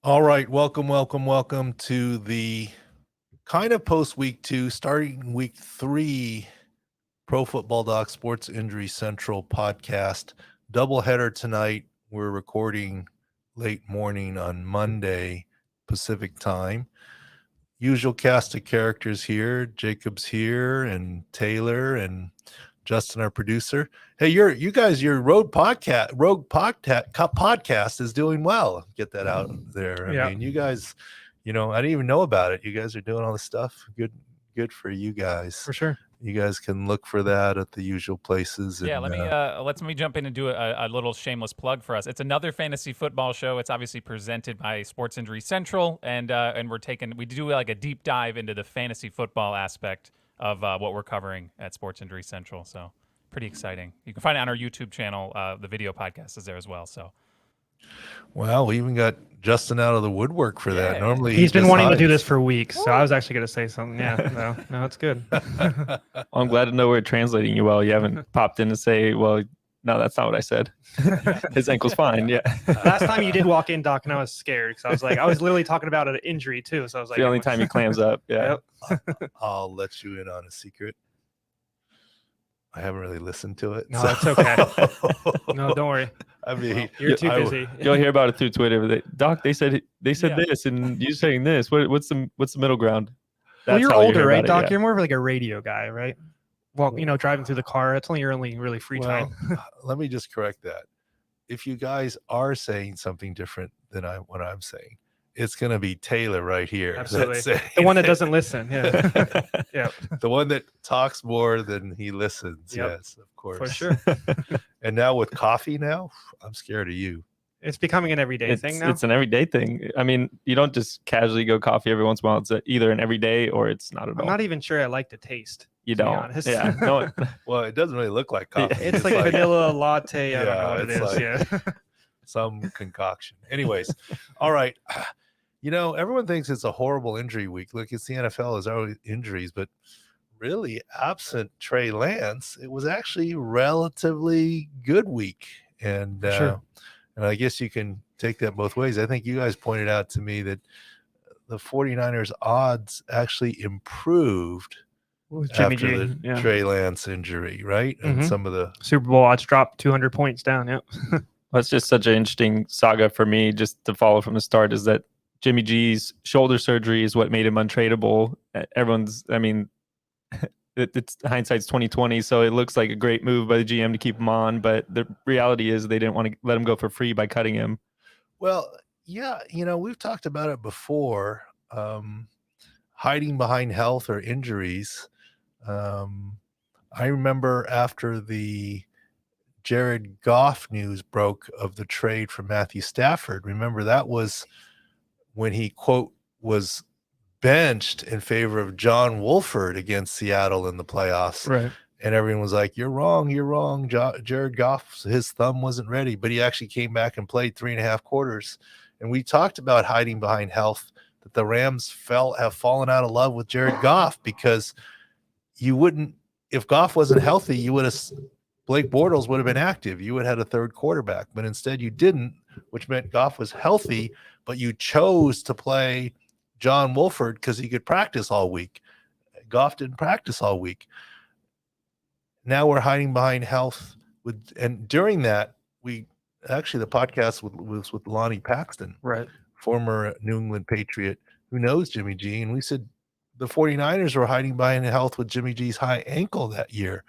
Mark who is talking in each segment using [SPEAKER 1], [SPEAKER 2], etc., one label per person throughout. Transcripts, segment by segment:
[SPEAKER 1] All right, welcome to the kind of post week 2, starting week 3, Pro Football Doc Sports Injury Central podcast. Doubleheader tonight. We're recording late morning on Monday Pacific time. Usual cast of characters here. Jacob's here, and Taylor, and Justin, our producer. Hey, your Rogue podcast is doing well. Get that out there. I mean, you guys, I didn't even know about it. You guys are doing all this stuff. Good for you guys.
[SPEAKER 2] For sure.
[SPEAKER 1] You guys can look for that at the usual places.
[SPEAKER 3] Yeah,
[SPEAKER 1] and,
[SPEAKER 3] let me jump in and do a little shameless plug for us. It's another fantasy football show. It's obviously presented by Sports Injury Central, and we do like a deep dive into the fantasy football aspect of what we're covering at Sports Injury Central. So pretty exciting. You can find it on our YouTube channel. The video podcast is there as well. So.
[SPEAKER 1] Well, we even got Justin out of the woodwork for that. Normally
[SPEAKER 2] he's been wanting to do this for weeks, so I was actually going to say something. Yeah, no, it's good.
[SPEAKER 4] Well, I'm glad to know we're translating you well. You haven't popped in to say, well, no, that's not what I said. His ankle's fine. Yeah.
[SPEAKER 2] Last time you did walk in, Doc, and I was scared because I was literally talking about an injury too. So I was like,
[SPEAKER 4] the only time he clams up. Yeah.
[SPEAKER 2] Yep.
[SPEAKER 1] I'll let you in on a secret. I haven't really listened to it.
[SPEAKER 2] No, that's okay. No, don't worry.
[SPEAKER 1] I mean,
[SPEAKER 2] you're too busy.
[SPEAKER 4] You'll hear about it through Twitter. Doc, they said this, and you saying this. What's the middle ground?
[SPEAKER 2] Well, you're older, right, Doc? You're more of like a radio guy, right? Well, driving through the car. That's only your only really free time.
[SPEAKER 1] Let me just correct that. If you guys are saying something different than what I'm saying, it's going to be Taylor right here.
[SPEAKER 2] Absolutely. The one that doesn't listen. Yeah. Yeah.
[SPEAKER 1] The one that talks more than he listens.
[SPEAKER 2] Yep.
[SPEAKER 1] Yes, of course.
[SPEAKER 2] For sure.
[SPEAKER 1] And now with coffee now, I'm scared of you.
[SPEAKER 2] It's becoming an everyday thing now.
[SPEAKER 4] It's an everyday thing. I mean, you don't just casually go coffee every once in a while. It's either an everyday or it's not at all.
[SPEAKER 2] I'm not even sure I like the taste.
[SPEAKER 4] You don't.
[SPEAKER 2] Yeah.
[SPEAKER 4] No.
[SPEAKER 1] Well, it doesn't really look like coffee.
[SPEAKER 2] It's like vanilla latte. I don't know what it is.
[SPEAKER 1] Like some concoction. Anyways, all right. Everyone thinks it's a horrible injury week. Look, it's the NFL. There's always injuries, but really, absent Trey Lance, it was actually a relatively good week. And
[SPEAKER 2] sure.
[SPEAKER 1] And I guess you can take that both ways. I think you guys pointed out to me that the 49ers odds actually improved after the Trey Lance injury, right? And some of the
[SPEAKER 2] Super Bowl odds dropped 200 points down. Yep.
[SPEAKER 4] Well, it's just such an interesting saga for me just to follow from the start is that Jimmy G's shoulder surgery is what made him untradeable. It's hindsight's 2020, so it looks like a great move by the GM to keep him on, but the reality is they didn't want to let him go for free by cutting him.
[SPEAKER 1] Well, yeah, we've talked about it before, hiding behind health or injuries. I remember after the Jared Goff news broke of the trade for Matthew Stafford, remember that was when he, quote, was benched in favor of John Wolford against Seattle in the playoffs.
[SPEAKER 2] Right.
[SPEAKER 1] And everyone was like, you're wrong. Jared Goff, his thumb wasn't ready, but he actually came back and played 3.5 quarters. And we talked about hiding behind health, that the Rams have fallen out of love with Jared Goff because if Goff wasn't healthy, Blake Bortles would have been active. You would have had a third quarterback, but instead you didn't, which meant Goff was healthy, but you chose to play John Wolford because he could practice all week. Goff didn't practice all week. Now we're hiding behind health and during that, the podcast was with Lonnie Paxton,
[SPEAKER 2] right,
[SPEAKER 1] former New England Patriot who knows Jimmy G, and we said the 49ers were hiding behind health with Jimmy G's high ankle that year,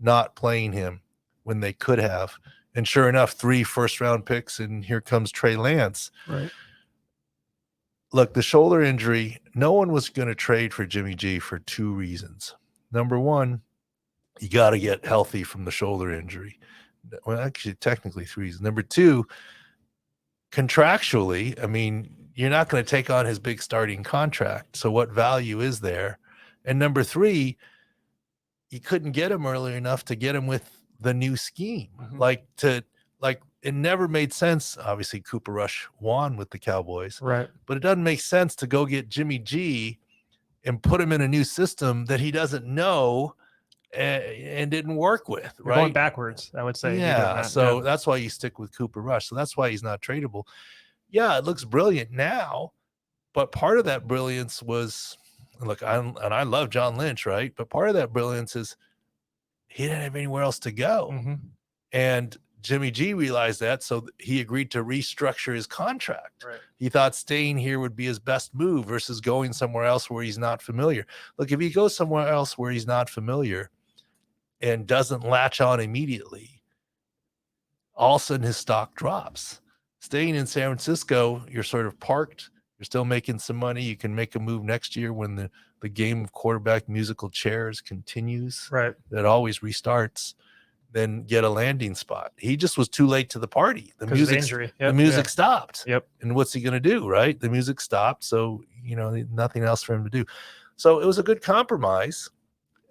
[SPEAKER 1] not playing him when they could have. And sure enough, 3 first-round picks, and here comes Trey Lance.
[SPEAKER 2] Right.
[SPEAKER 1] Look, the shoulder injury, no one was going to trade for Jimmy G for 2 reasons. Number one, you got to get healthy from the shoulder injury. Well, actually, technically 3 reasons. Number 2, contractually, you're not going to take on his big starting contract. So what value is there? And number 3, you couldn't get him early enough to get him with the new scheme. It never made sense. Obviously, Cooper Rush won with the Cowboys,
[SPEAKER 2] right?
[SPEAKER 1] But it doesn't make sense to go get Jimmy G and put him in a new system that he doesn't know and didn't work with.
[SPEAKER 2] You're going backwards, I would say.
[SPEAKER 1] Yeah. So that's why you stick with Cooper Rush. So that's why he's not tradable. Yeah, it looks brilliant now, but part of that brilliance was, look, I love John Lynch, right? But part of that brilliance is he didn't have anywhere else to go.
[SPEAKER 2] Mm-hmm.
[SPEAKER 1] And Jimmy G realized that, so he agreed to restructure his contract.
[SPEAKER 2] Right.
[SPEAKER 1] He thought staying here would be his best move versus going somewhere else where he's not familiar. Look, if he goes somewhere else where he's not familiar and doesn't latch on immediately, all of a sudden his stock drops. Staying in San Francisco, you're sort of parked. You're still making some money. You can make a move next year when the game of quarterback musical chairs continues.
[SPEAKER 2] Right.
[SPEAKER 1] That always restarts. Then get a landing spot. He just was too late to the party. The music stopped.
[SPEAKER 2] Yep.
[SPEAKER 1] And what's he going to do, right? The music stopped. So, nothing else for him to do. So it was a good compromise.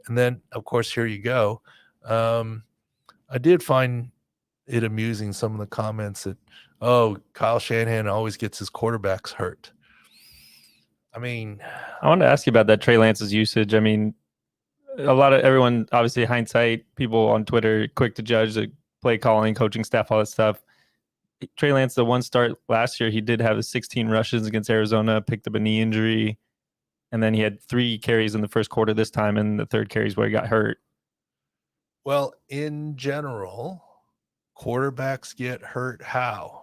[SPEAKER 1] And then, of course, here you go. I did find it amusing, some of the comments that, Kyle Shanahan always gets his quarterbacks hurt. I mean,
[SPEAKER 4] I wanted to ask you about that Trey Lance's usage. I mean, a lot of everyone, obviously hindsight, people on Twitter, quick to judge the play calling, coaching staff, all that stuff. Trey Lance, the one start last year, he did have 16 rushes against Arizona, picked up a knee injury, and then he had 3 carries in the first quarter this time, and the third carries where he got hurt.
[SPEAKER 1] Well, in general, quarterbacks get hurt how?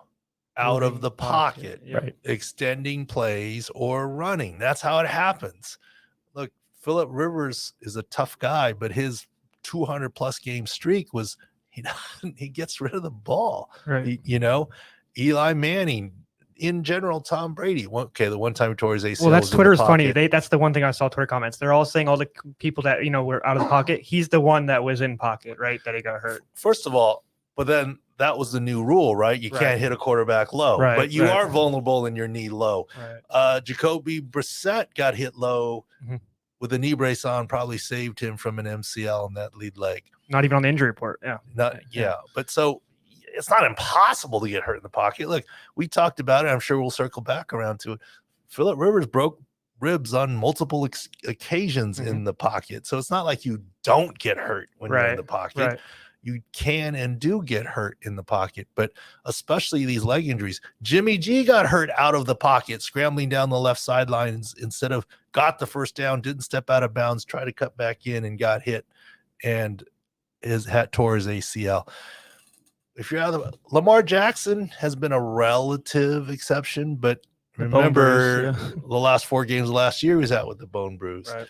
[SPEAKER 1] Out of the pocket,
[SPEAKER 2] right?
[SPEAKER 1] Extending plays or running. That's how it happens. Look, Phillip Rivers is a tough guy, but his 200-plus game streak was he gets rid of the ball.
[SPEAKER 2] Right.
[SPEAKER 1] Eli Manning, in general, Tom Brady. The one time he tore his ACL.
[SPEAKER 2] Well, that's Twitter's funny. That's the one thing I saw Twitter comments. They're all saying all the people that were out of the pocket. He's the one that was in pocket, right? That he got hurt.
[SPEAKER 1] First of all, but then that was the new rule, right? You can't hit a quarterback low, but you are vulnerable in your knee low.
[SPEAKER 2] Right.
[SPEAKER 1] Jacoby Brissett got hit low with a knee brace on, probably saved him from an MCL in that lead leg.
[SPEAKER 2] Not even on the injury report. Yeah.
[SPEAKER 1] But so it's not impossible to get hurt in the pocket. Look, we talked about it. I'm sure we'll circle back around to it. Phillip Rivers broke ribs on multiple occasions in the pocket. So it's not like you don't get hurt when you're in the pocket.
[SPEAKER 2] Right.
[SPEAKER 1] You can and do get hurt in the pocket, but especially these leg injuries. Jimmy G got hurt out of the pocket, scrambling down the left sideline instead of got the first down, didn't step out of bounds, tried to cut back in and got hit and tore his ACL. If you're out of Lamar Jackson has been a relative exception, but remember the last 4 games of last year he was out with the bone bruise.
[SPEAKER 2] Right.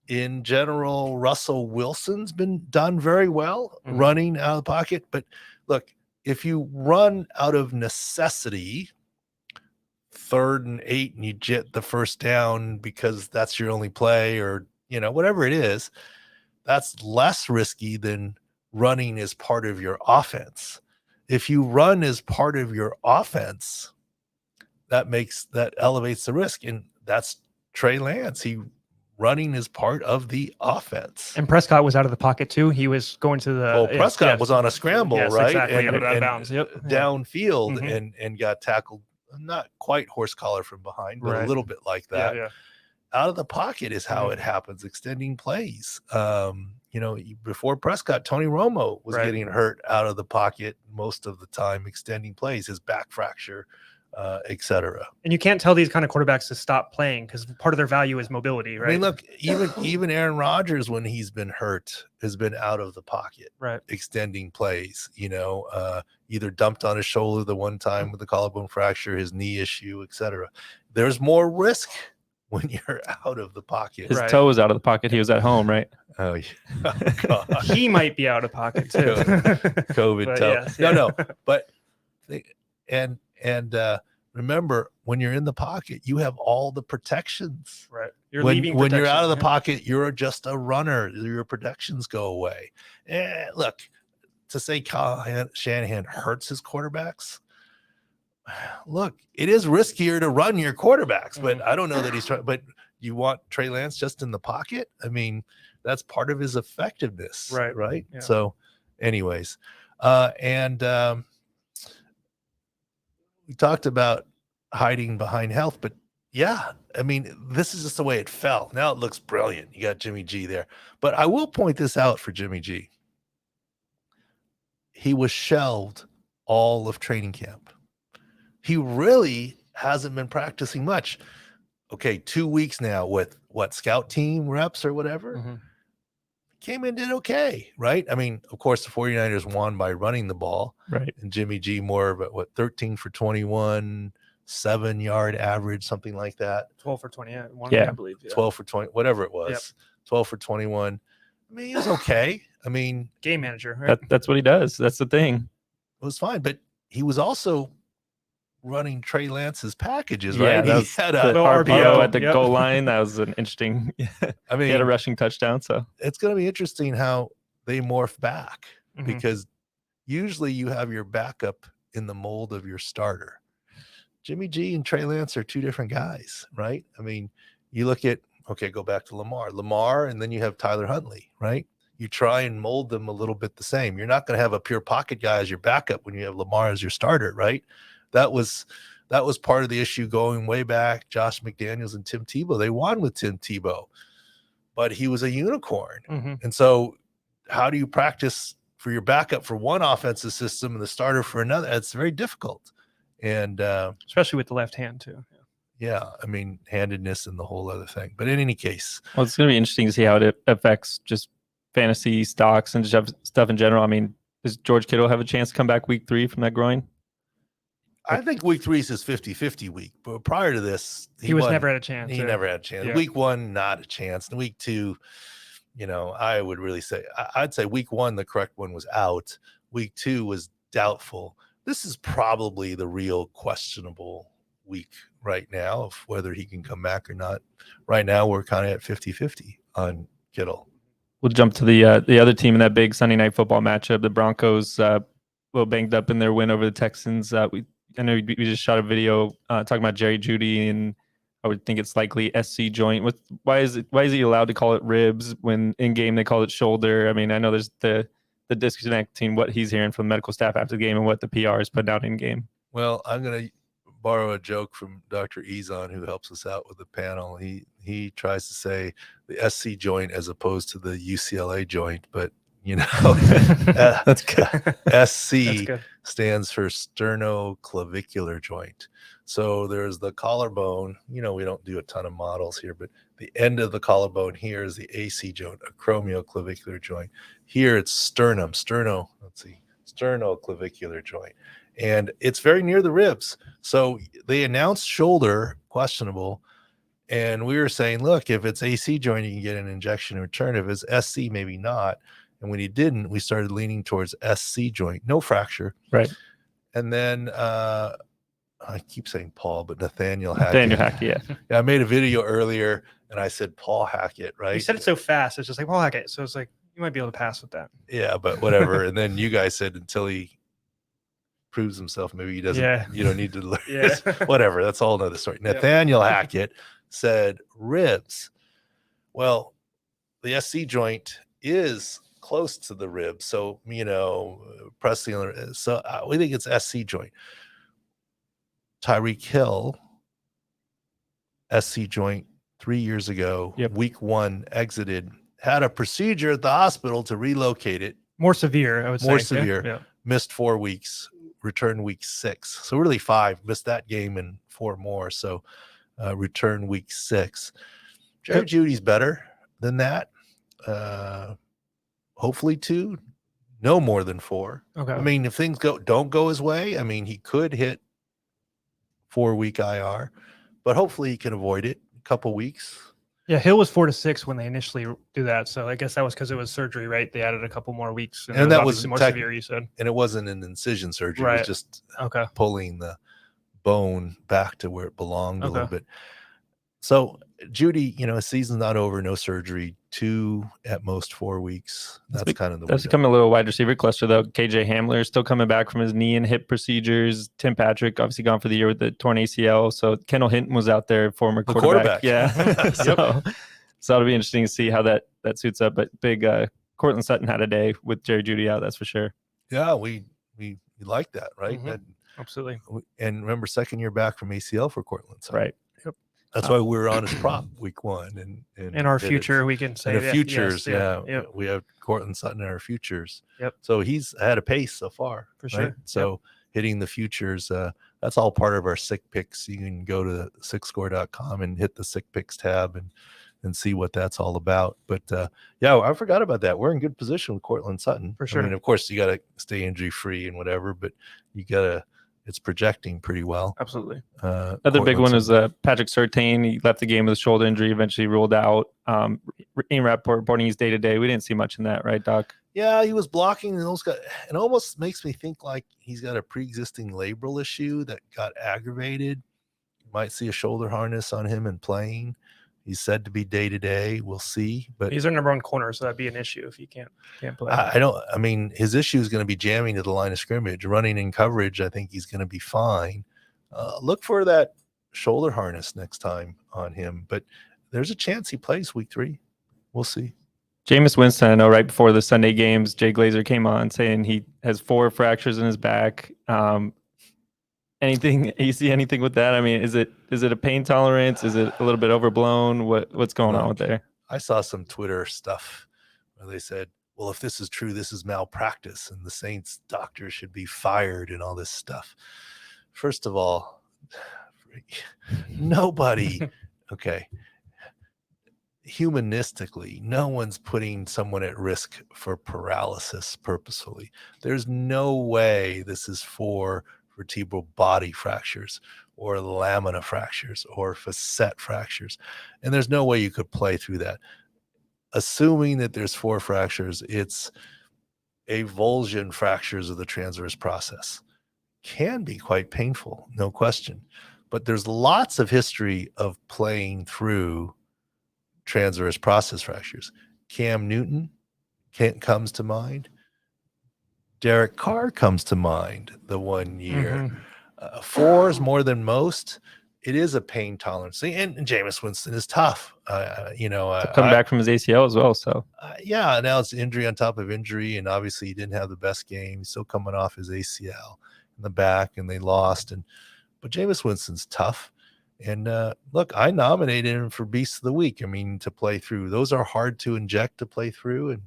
[SPEAKER 1] In general, Russell Wilson's been done very well running out of the pocket. But look, if you run out of necessity, 3rd and 8, and you get the first down because that's your only play or, whatever it is, that's less risky than running as part of your offense. If you run as part of your offense, that elevates the risk. And that's Trey Lance. Running is part of the offense.
[SPEAKER 2] And Prescott was out of the pocket too. He was going to the
[SPEAKER 1] Prescott was on a scramble, right?
[SPEAKER 2] Exactly.
[SPEAKER 1] And
[SPEAKER 2] out of bounds.
[SPEAKER 1] Downfield and got tackled, not quite horse collar from behind, but a little bit like that.
[SPEAKER 2] Yeah.
[SPEAKER 1] Out of the pocket is how it happens, extending plays. Before Prescott, Tony Romo was getting hurt out of the pocket most of the time, extending plays, his back fracture, etc.
[SPEAKER 2] And you can't tell these kind of quarterbacks to stop playing because part of their value is mobility, right?
[SPEAKER 1] I mean, look, even Aaron Rodgers, when he's been hurt, has been out of the pocket, extending plays. Either dumped on his shoulder the one time with the collarbone fracture, his knee issue, etc. There's more risk when you're out of the pocket.
[SPEAKER 4] His toe was out of the pocket. He was at home, right?
[SPEAKER 1] Oh, yeah. Oh, God.
[SPEAKER 2] He might be out of pocket too.
[SPEAKER 1] COVID toe.
[SPEAKER 2] Yes,
[SPEAKER 1] No. But remember, when you're in the pocket, you have all the protections.
[SPEAKER 2] Right.
[SPEAKER 1] When you're out of the pocket, you're just a runner. Your protections go away. And look, to say Kyle Shanahan hurts his quarterbacks, look, it is riskier to run your quarterbacks, but I don't know that he's trying. But you want Trey Lance just in the pocket? I mean, that's part of his effectiveness, right?
[SPEAKER 2] Yeah.
[SPEAKER 1] So, anyways, we talked about hiding behind health, but yeah, I mean, this is just the way it fell. Now it looks brilliant. You got Jimmy G there, but I will point this out for Jimmy G. He was shelved all of training camp. he really hasn't been practicing much. Okay, 2 weeks now with scout team reps or whatever.
[SPEAKER 2] Mm-hmm.
[SPEAKER 1] Came in, did okay, right? I mean, of course, the 49ers won by running the ball.
[SPEAKER 4] Right.
[SPEAKER 1] And Jimmy G more of 13 for 21, 7-yard average, something like that.
[SPEAKER 2] 12 for 20.
[SPEAKER 4] Yeah.
[SPEAKER 2] I believe. Yeah.
[SPEAKER 1] 12 for 20, whatever it was.
[SPEAKER 2] Yep.
[SPEAKER 1] 12 for 21. I mean, he was okay. I mean,
[SPEAKER 2] Game manager, right?
[SPEAKER 4] That's what he does. That's the thing.
[SPEAKER 1] it was fine, but he was also running Trey Lance's packages,
[SPEAKER 4] Yeah,
[SPEAKER 1] right?
[SPEAKER 4] that
[SPEAKER 1] He
[SPEAKER 4] was
[SPEAKER 1] had
[SPEAKER 4] the
[SPEAKER 1] a
[SPEAKER 4] RPO at the
[SPEAKER 2] Yep.
[SPEAKER 4] goal line. That was an interesting.
[SPEAKER 1] I
[SPEAKER 4] He had a
[SPEAKER 1] mean,
[SPEAKER 4] rushing touchdown. So
[SPEAKER 1] it's going to be interesting how they morph back
[SPEAKER 2] Mhm.
[SPEAKER 1] because usually you have your backup in the mold of your starter. Jimmy G and Trey Lance are two different guys, right? I mean, you look at, okay, go back to Lamar, and then you have Tyler Huntley, right? You try and mold them a little bit the same. You're not going to have a pure pocket guy as your backup when you have Lamar as your starter, right? That was part of the issue going way back. Josh McDaniels and Tim Tebow, they won with Tim Tebow, but he was a unicorn.
[SPEAKER 2] Mm-hmm.
[SPEAKER 1] And so how do you practice for your backup for one offensive system and the starter for another? It's very difficult. And
[SPEAKER 2] Especially with the left hand, too.
[SPEAKER 1] yeah, I mean, handedness and the whole other thing. But in any case,
[SPEAKER 4] well, it's going to be interesting to see how it affects just fantasy stocks and just stuff in general. I mean, does George Kittle have a chance to come back week 3 from that groin?
[SPEAKER 1] I think week 3 is his 50-50 week. But prior to this,
[SPEAKER 2] He was never had a chance.
[SPEAKER 1] He never had a chance.
[SPEAKER 2] Yeah.
[SPEAKER 1] Week 1, not a chance. And week 2, I would really say, I'd say week 1, the correct one was out. Week 2 was doubtful. This is probably the real questionable week right now of whether he can come back or not. Right now, we're kind of at 50-50 on Kittle.
[SPEAKER 4] We'll jump to the other team in that big Sunday night football matchup. The Broncos, a little banged up in their win over the Texans. I know we just shot a video talking about Jeudy, and I would think it's likely SC joint. Why is he allowed to call it ribs when in game they call it shoulder? I mean, I know there's the disconnect between what he's hearing from the medical staff after the game and what the PR is putting out in game.
[SPEAKER 1] Well, I'm going to borrow a joke from Dr. Ezon, who helps us out with the panel. He tries to say the SC joint as opposed to the UCLA joint, but
[SPEAKER 4] That's good.
[SPEAKER 1] SC
[SPEAKER 2] That's good.
[SPEAKER 1] stands for sternoclavicular joint. So there's the collarbone. We don't do a ton of models here, but the end of the collarbone here is the AC joint, a acromioclavicular joint. Here it's sternoclavicular joint. And it's very near the ribs. So they announced shoulder questionable. And we were saying, look, if it's AC joint, you can get an injection in return. If it's SC, maybe not. And when he didn't, we started leaning towards SC joint, no fracture.
[SPEAKER 4] Right.
[SPEAKER 1] And then I keep saying Paul, but Nathaniel Hackett.
[SPEAKER 4] Nathaniel Hackett,
[SPEAKER 1] Yeah, I made a video earlier and I said Paul Hackett, right?
[SPEAKER 2] You said it so fast. It's just like, Paul Hackett. So it's like, you might be able to pass with that.
[SPEAKER 1] Yeah, but whatever. And then you guys said until he proves himself, maybe he doesn't.
[SPEAKER 2] Yeah.
[SPEAKER 1] You don't need to learn.
[SPEAKER 2] Yeah.
[SPEAKER 1] Whatever. That's a whole nother story.
[SPEAKER 2] Yep.
[SPEAKER 1] Nathaniel Hackett said ribs. Well, the SC joint is close to the rib, so pressing on the, so we think it's SC joint. Tyreek Hill, SC joint 3 years ago.
[SPEAKER 4] Yep.
[SPEAKER 1] Week 1 exited, had a procedure at the hospital to relocate it.
[SPEAKER 2] More severe, I would say.
[SPEAKER 1] More severe.
[SPEAKER 2] Yeah.
[SPEAKER 1] Missed 4 weeks, returned week 6. So really 5, missed that game and 4 more. So return week 6. Jerry Jeudy's better than that. Hopefully 2, no more than 4.
[SPEAKER 2] Okay.
[SPEAKER 1] I mean, if things don't go his way, I mean, he could hit 4-week IR, but hopefully he can avoid it a couple weeks.
[SPEAKER 2] Yeah, Hill was 4 to 6 when they initially do that. So I guess that was because it was surgery, right? They added a couple more weeks.
[SPEAKER 1] And that was
[SPEAKER 2] obviously more severe, you said.
[SPEAKER 1] And it wasn't an incision surgery.
[SPEAKER 2] Right.
[SPEAKER 1] It was just
[SPEAKER 2] Okay.
[SPEAKER 1] pulling the bone back to where it belonged a little
[SPEAKER 2] Okay.
[SPEAKER 1] bit. So Jeudy, his season's not over, no surgery, 2 at most 4 weeks. That's kind of the
[SPEAKER 4] That's
[SPEAKER 1] window.
[SPEAKER 4] becoming a little wide receiver cluster, though. KJ Hamler is still coming back from his knee and hip procedures. Tim Patrick, obviously gone for the year with the torn ACL. So Kendall Hinton was out there, former
[SPEAKER 1] The
[SPEAKER 4] quarterback.
[SPEAKER 1] quarterback.
[SPEAKER 4] Yeah. So it'll be interesting to see how that suits up. But big Cortland Sutton had a day with Jerry Jeudy out, that's for sure.
[SPEAKER 1] Yeah, we like that, right?
[SPEAKER 2] Mhm. Absolutely.
[SPEAKER 1] And remember, second year back from ACL for Cortland. So
[SPEAKER 4] Right.
[SPEAKER 1] that's why we were on his prop week 1. And
[SPEAKER 2] In our
[SPEAKER 1] did it.
[SPEAKER 2] future, we can say
[SPEAKER 1] In the futures,
[SPEAKER 2] yes,
[SPEAKER 1] yeah. We have Cortland Sutton in our futures.
[SPEAKER 2] Yep.
[SPEAKER 1] So he's had a pace so far.
[SPEAKER 2] For
[SPEAKER 1] right?
[SPEAKER 2] sure.
[SPEAKER 1] So hitting the futures, that's all part of our sick picks. You can go to sickscore.com and hit the sick picks tab and see what that's all about. But yeah, I forgot about that. We're in good position with Cortland Sutton.
[SPEAKER 2] For sure.
[SPEAKER 1] I mean, of course, you got to stay injury free and whatever, but it's projecting pretty well.
[SPEAKER 2] Absolutely.
[SPEAKER 4] Other big one is Patrick Surtain. He left the game with a shoulder injury, eventually ruled out. Ian Rappaport reporting he's day-to-day. We didn't see much in that, right, Doc?
[SPEAKER 1] Yeah, he was blocking, and it almost makes me think like he's got a pre-existing labral issue that got aggravated. You might see a shoulder harness on him and playing. He's said to be day-to-day. We'll see. But
[SPEAKER 2] he's our number one corner, so that'd be an issue if he can't play.
[SPEAKER 1] I mean, his issue is going to be jamming to the line of scrimmage. Running in coverage, I think he's going to be fine. Look for that shoulder harness next time on him. But there's a chance he plays week 3. We'll see.
[SPEAKER 4] Jameis Winston, I know right before the Sunday games, Jay Glazer came on saying he has 4 fractures in his back. You see anything with that? I mean, is it a pain tolerance? Is it a little bit overblown? What's going on with there?
[SPEAKER 1] I saw some Twitter stuff where they said, well, if this is true, this is malpractice and the Saints doctor should be fired and all this stuff. First of all, nobody, okay, humanistically, no one's putting someone at risk for paralysis purposefully. There's no way this is for vertebral body fractures or lamina fractures or facet fractures. And there's no way you could play through that. Assuming that there's 4 fractures, it's avulsion fractures of the transverse process. Can be quite painful, no question. But there's lots of history of playing through transverse process fractures. Cam Newton comes to mind. Derek Carr comes to mind the one year. 4 is more than most. It is a pain tolerance thing. And Jameis Winston is tough.
[SPEAKER 4] Come back from his ACL as well. So
[SPEAKER 1] yeah, now it's injury on top of injury. And obviously he didn't have the best game. He's still coming off his ACL in the back and they lost. But Jameis Winston's tough. And look, I nominated him for Beast of the Week. I mean, to play through. Those are hard to inject to play through. And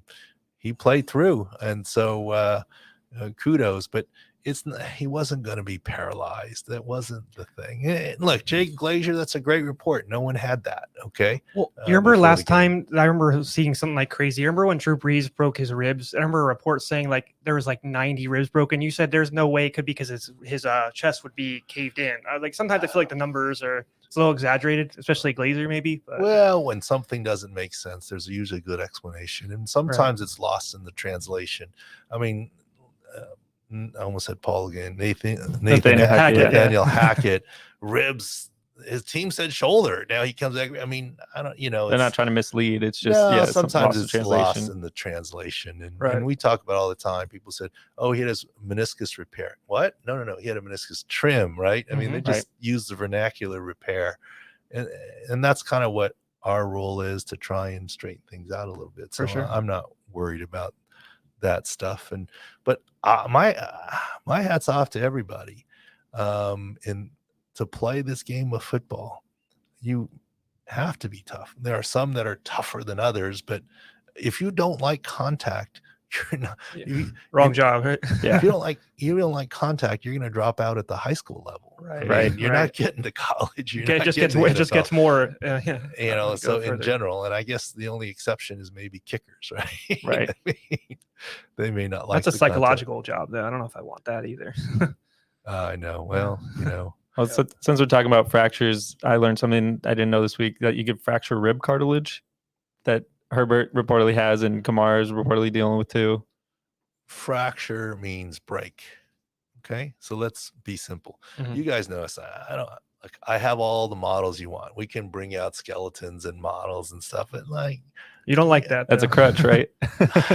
[SPEAKER 1] he played through. And so kudos, but he wasn't going to be paralyzed. That wasn't the thing. Look, Jay Glazer, that's a great report. No one had that. Okay.
[SPEAKER 2] Well, you remember last time I remember seeing something like crazy. You remember when Drew Brees broke his ribs? I remember a report saying like there was like 90 ribs broken. You said there's no way it could be because his chest would be caved in. Like sometimes I feel like the numbers are a little exaggerated, especially Glazer maybe. But.
[SPEAKER 1] Well, when something doesn't make sense, there's usually a good explanation, and sometimes it's lost in the translation. I mean. I almost said Paul again. Nathaniel Hackett, ribs. His team said shoulder. Now he comes back. I mean, I don't.
[SPEAKER 4] They're not trying to mislead. It's just
[SPEAKER 1] sometimes it's lost in the translation. And we talk about all the time. People said, "Oh, he had his meniscus repair." What? No. He had a meniscus trim. Right? I mean, they just use the vernacular repair, and that's kind of what our role is to try and straighten things out a little bit. So I'm not worried about that stuff. But my hat's off to everybody. And to play this game of football, you have to be tough. There are some that are tougher than others, but if you don't like contact, you're not
[SPEAKER 2] wrong job, right?
[SPEAKER 1] Yeah. If you don't like contact, you're going to drop out at the high school level, right? You're not getting to college.
[SPEAKER 2] It just gets more,
[SPEAKER 1] so in general, and I guess the only exception is maybe kickers, right?
[SPEAKER 4] Right.
[SPEAKER 1] I mean, they may not like.
[SPEAKER 2] That's a psychological job, though. I don't know if I want that either.
[SPEAKER 1] I know. Well,
[SPEAKER 4] Well, so, since we're talking about fractures, I learned something I didn't know this week, that you could fracture rib cartilage that Herbert reportedly has and Kamara is reportedly dealing with too.
[SPEAKER 1] Fracture means break. Okay. So let's be simple. You guys know us. I have all the models you want. We can bring out skeletons and models and stuff. And
[SPEAKER 2] you don't like that.
[SPEAKER 4] That's a crutch, right?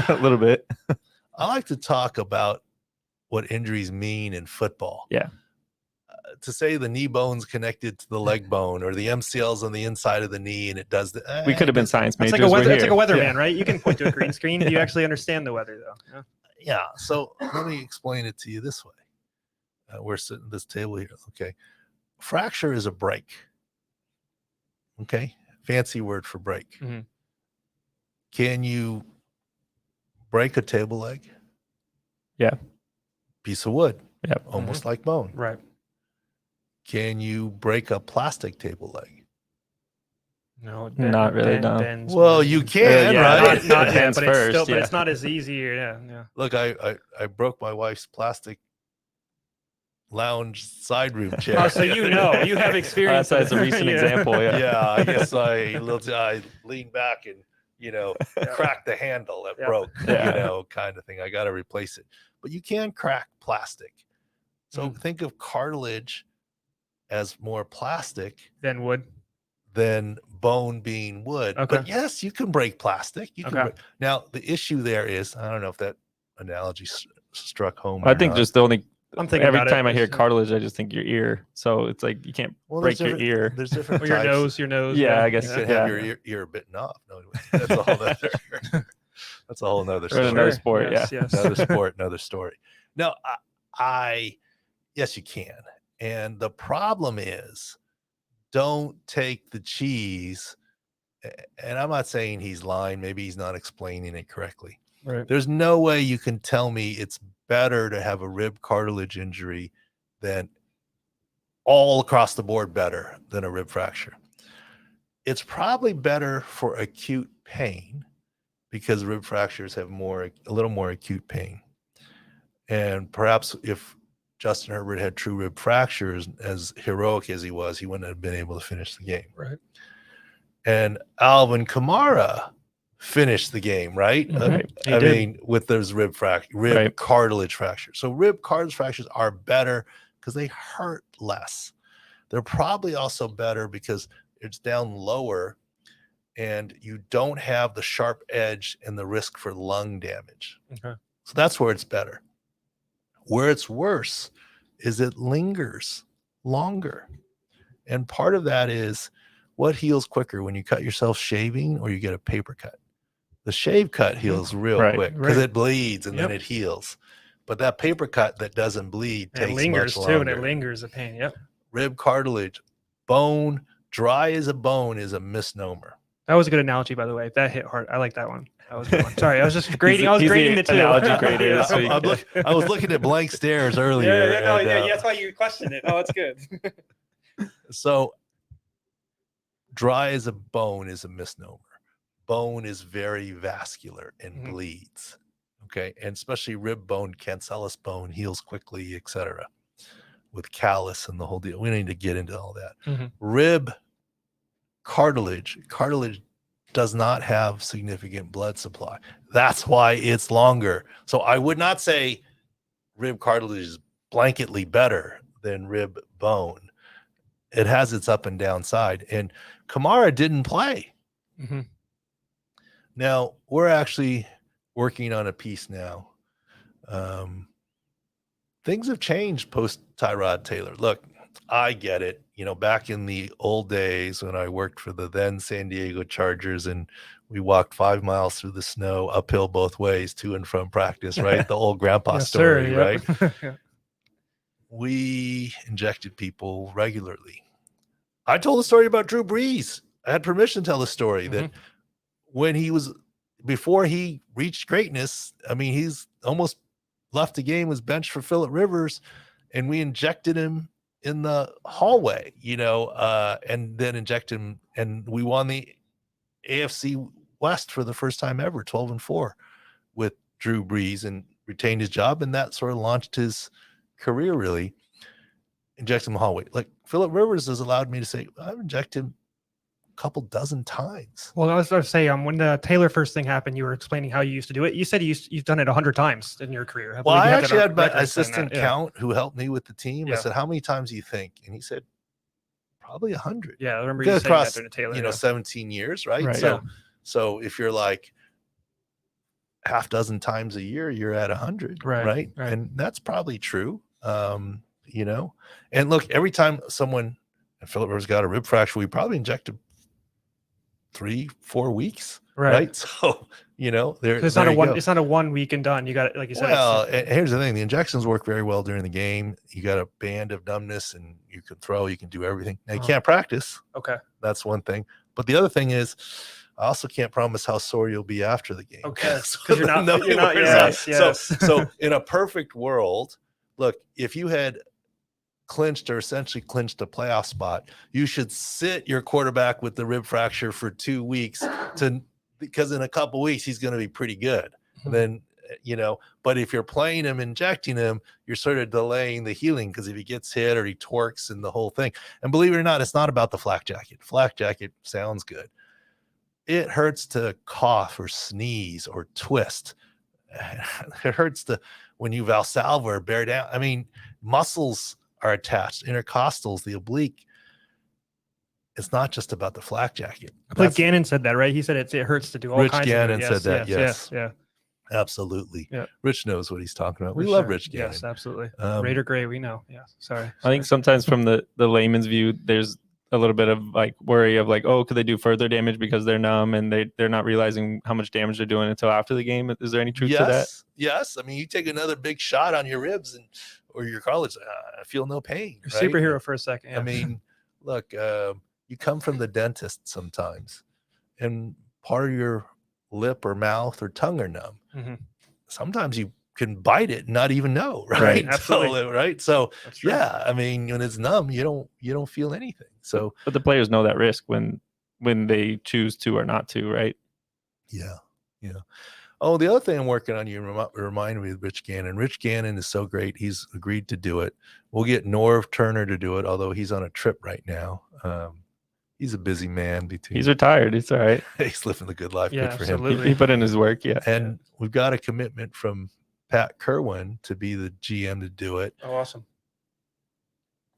[SPEAKER 4] A little bit.
[SPEAKER 1] I like to talk about what injuries mean in football.
[SPEAKER 4] Yeah.
[SPEAKER 1] To say the knee bone's connected to the leg bone or the MCL's on the inside of the knee and it does the.
[SPEAKER 4] We could have been science majors.
[SPEAKER 2] It's like a weatherman, right? You can point to a green screen. Do you actually understand the weather, though?
[SPEAKER 1] Yeah. So let me explain it to you this way. We're sitting at this table here. Okay. Fracture is a break. Okay. Fancy word for break. Can you break a table leg?
[SPEAKER 4] Yeah.
[SPEAKER 1] Piece of wood.
[SPEAKER 4] Yep.
[SPEAKER 1] Almost like bone.
[SPEAKER 2] Right.
[SPEAKER 1] Can you break a plastic table leg?
[SPEAKER 2] No,
[SPEAKER 4] Not really, no.
[SPEAKER 2] bends
[SPEAKER 1] Well,
[SPEAKER 2] more.
[SPEAKER 1] you can,
[SPEAKER 4] yeah,
[SPEAKER 1] right?
[SPEAKER 2] Not yet,
[SPEAKER 4] Hands
[SPEAKER 2] but it's
[SPEAKER 4] first,
[SPEAKER 2] still, but
[SPEAKER 4] yeah.
[SPEAKER 2] it's not as easy. Yeah.
[SPEAKER 1] Look, I broke my wife's plastic lounge side room chair.
[SPEAKER 2] Oh, so you have experience.
[SPEAKER 4] That's a recent
[SPEAKER 2] Yeah.
[SPEAKER 4] example. Yeah.
[SPEAKER 1] Yeah, I guess I leaned back and cracked the handle. It broke,
[SPEAKER 4] Yeah.
[SPEAKER 1] kind of thing. I got to replace it. But you can crack plastic. So think of cartilage as more plastic
[SPEAKER 2] Then wood.
[SPEAKER 1] than bone being wood.
[SPEAKER 2] Okay.
[SPEAKER 1] But yes, you can break plastic. You can
[SPEAKER 2] Okay.
[SPEAKER 1] break. Now the issue there is, I don't know if that analogy struck home.
[SPEAKER 4] I think just the only
[SPEAKER 2] I'm thinking
[SPEAKER 4] every
[SPEAKER 2] about
[SPEAKER 4] time
[SPEAKER 2] it.
[SPEAKER 4] I hear cartilage, I just think your ear. So it's like you can't break your ear.
[SPEAKER 1] There's different
[SPEAKER 2] Or
[SPEAKER 1] types.
[SPEAKER 2] your nose.
[SPEAKER 4] Yeah, I guess
[SPEAKER 1] You could have your ear bitten off. No, that's a whole other. That's a whole nother story.
[SPEAKER 4] Another sport.
[SPEAKER 2] Yes,
[SPEAKER 4] Yeah.
[SPEAKER 2] yes.
[SPEAKER 1] Another sport, another story. No, yes, you can. And the problem is, don't take the cheese. And I'm not saying he's lying. Maybe he's not explaining it correctly.
[SPEAKER 2] Right.
[SPEAKER 1] There's no way you can tell me it's better to have a rib cartilage injury than all across the board better than a rib fracture. It's probably better for acute pain because rib fractures have a little more acute pain. And perhaps if Justin Herbert had true rib fractures, as heroic as he was, he wouldn't have been able to finish the game.
[SPEAKER 2] Right.
[SPEAKER 1] And Alvin Kamara finished the game, right?
[SPEAKER 2] He
[SPEAKER 1] I
[SPEAKER 2] did.
[SPEAKER 1] mean, with those rib cartilage fractures. So rib cartilage fractures are better because they hurt less. They're probably also better because it's down lower and you don't have the sharp edge and the risk for lung damage.
[SPEAKER 2] Okay.
[SPEAKER 1] So that's where it's better. Where it's worse is it lingers longer. And part of that is what heals quicker, when you cut yourself shaving or you get a paper cut. The shave cut heals real quick because it bleeds and then it heals. But that paper cut that doesn't bleed takes
[SPEAKER 2] lingers
[SPEAKER 1] much
[SPEAKER 2] too,
[SPEAKER 1] longer.
[SPEAKER 2] and it lingers the pain. Yep.
[SPEAKER 1] Rib cartilage, bone, dry as a bone is a misnomer.
[SPEAKER 2] That was a good analogy, by the way. That hit hard. I like that one. That was a good one. Sorry, I was just grading. I was grading the two.
[SPEAKER 4] Analogy grader.
[SPEAKER 2] Yeah.
[SPEAKER 1] I was looking at blank stares earlier.
[SPEAKER 2] That's why you questioned it. Oh, it's good.
[SPEAKER 1] So dry as a bone is a misnomer. Bone is very vascular and bleeds. Okay. And especially rib bone, cancellous bone heals quickly, etc. With callus and the whole deal. We don't need to get into all that. Rib cartilage does not have significant blood supply. That's why it's longer. So I would not say rib cartilage is blanketly better than rib bone. It has its up and down side. And Kamara didn't play. Now, we're actually working on a piece now. Things have changed post Tyrod Taylor. Look, I get it. Back in the old days when I worked for the then San Diego Chargers and we walked 5 miles through the snow uphill both ways to and from practice, right? The old grandpa story, right? We injected people regularly. I told the story about Drew Brees. I had permission to tell the story that before he reached greatness, I mean, he's almost left the game, was benched for Phillip Rivers, and we injected him in the hallway, and then injected him, and we won the AFC West for the first time ever, 12-4 with Drew Brees, and retained his job, and that sort of launched his career, really. Inject him in the hallway. Like Phillip Rivers has allowed me to say, I've injected him a couple dozen times.
[SPEAKER 2] Well, I was going to say, when the Taylor first thing happened, you were explaining how you used to do it. You said you've done it 100 times in your career.
[SPEAKER 1] I actually had my assistant count who helped me with the team. I said, how many times do you think? And he said, probably 100.
[SPEAKER 2] Yeah, I remember you saying that during Taylor.
[SPEAKER 1] 17 years, right? So if you're like half dozen times a year, you're at 100, right? And that's probably true. And look, every time someone, and Phillip Rivers got a rib fracture, we probably injected 3-4 weeks, right? So
[SPEAKER 2] it's not a 1 week and done. You got it, like you said.
[SPEAKER 1] Well, and here's the thing: the injections work very well during the game. You got a band of numbness, and you can throw, you can do everything. Now you can't practice.
[SPEAKER 2] Okay,
[SPEAKER 1] that's one thing. But the other thing is, I also can't promise how sore you'll be after the game.
[SPEAKER 2] Okay, because you're not. Yes.
[SPEAKER 1] So in a perfect world, look, if you had clinched or essentially clinched a playoff spot, you should sit your quarterback with the rib fracture for 2 weeks because in a couple weeks he's going to be pretty good. Then, but if you're playing him, injecting him, you're sort of delaying the healing, because if he gets hit or he torques and the whole thing. And believe it or not, it's not about the flak jacket. Flak jacket sounds good. It hurts to cough or sneeze or twist. It hurts when you valsalva or bear down. I mean, muscles are attached, intercostals, the oblique. It's not just about the flak jacket.
[SPEAKER 2] Like Gannon said that, right? He said it hurts to do all
[SPEAKER 1] Rich
[SPEAKER 2] kinds
[SPEAKER 1] Gannon
[SPEAKER 2] of it.
[SPEAKER 1] said that, yes.
[SPEAKER 2] Yeah.
[SPEAKER 1] Absolutely.
[SPEAKER 2] Yeah.
[SPEAKER 1] Rich knows what he's talking about. We
[SPEAKER 2] For
[SPEAKER 1] love
[SPEAKER 2] sure.
[SPEAKER 1] Rich Gannon.
[SPEAKER 2] Yes, absolutely. Raider Gray, we know. Yeah. Sorry.
[SPEAKER 4] I think sometimes from the layman's view, there's a little bit of like worry of like, oh, could they do further damage because they're numb and they're not realizing how much damage they're doing until after the game. Is there any truth to that?
[SPEAKER 1] Yes. I mean, you take another big shot on your ribs or your cartilage, I feel no pain.
[SPEAKER 2] You're
[SPEAKER 1] right?
[SPEAKER 2] superhero for a second. Yeah.
[SPEAKER 1] I mean, look, you come from the dentist sometimes, and part of your lip or mouth or tongue are numb.
[SPEAKER 2] Mm-hmm.
[SPEAKER 1] Sometimes you can bite it and not even know, right?
[SPEAKER 2] Right, absolutely.
[SPEAKER 1] Right. So
[SPEAKER 2] yeah,
[SPEAKER 1] I mean, when it's numb, you don't feel anything. So,
[SPEAKER 4] but the players know that risk when they choose to or not to, right?
[SPEAKER 1] Yeah. Oh, the other thing I'm working on, you remind me of Rich Gannon. Rich Gannon is so great. He's agreed to do it. We'll get Norv Turner to do it, although he's on a trip right now. He's a busy man.
[SPEAKER 4] He's retired. It's all right.
[SPEAKER 1] He's living the good life.
[SPEAKER 2] Yeah,
[SPEAKER 1] good for
[SPEAKER 2] absolutely.
[SPEAKER 1] him.
[SPEAKER 4] He put in his work. Yeah.
[SPEAKER 1] And we've got a commitment from Pat Kerwin to be the GM to do it.
[SPEAKER 2] Oh, awesome.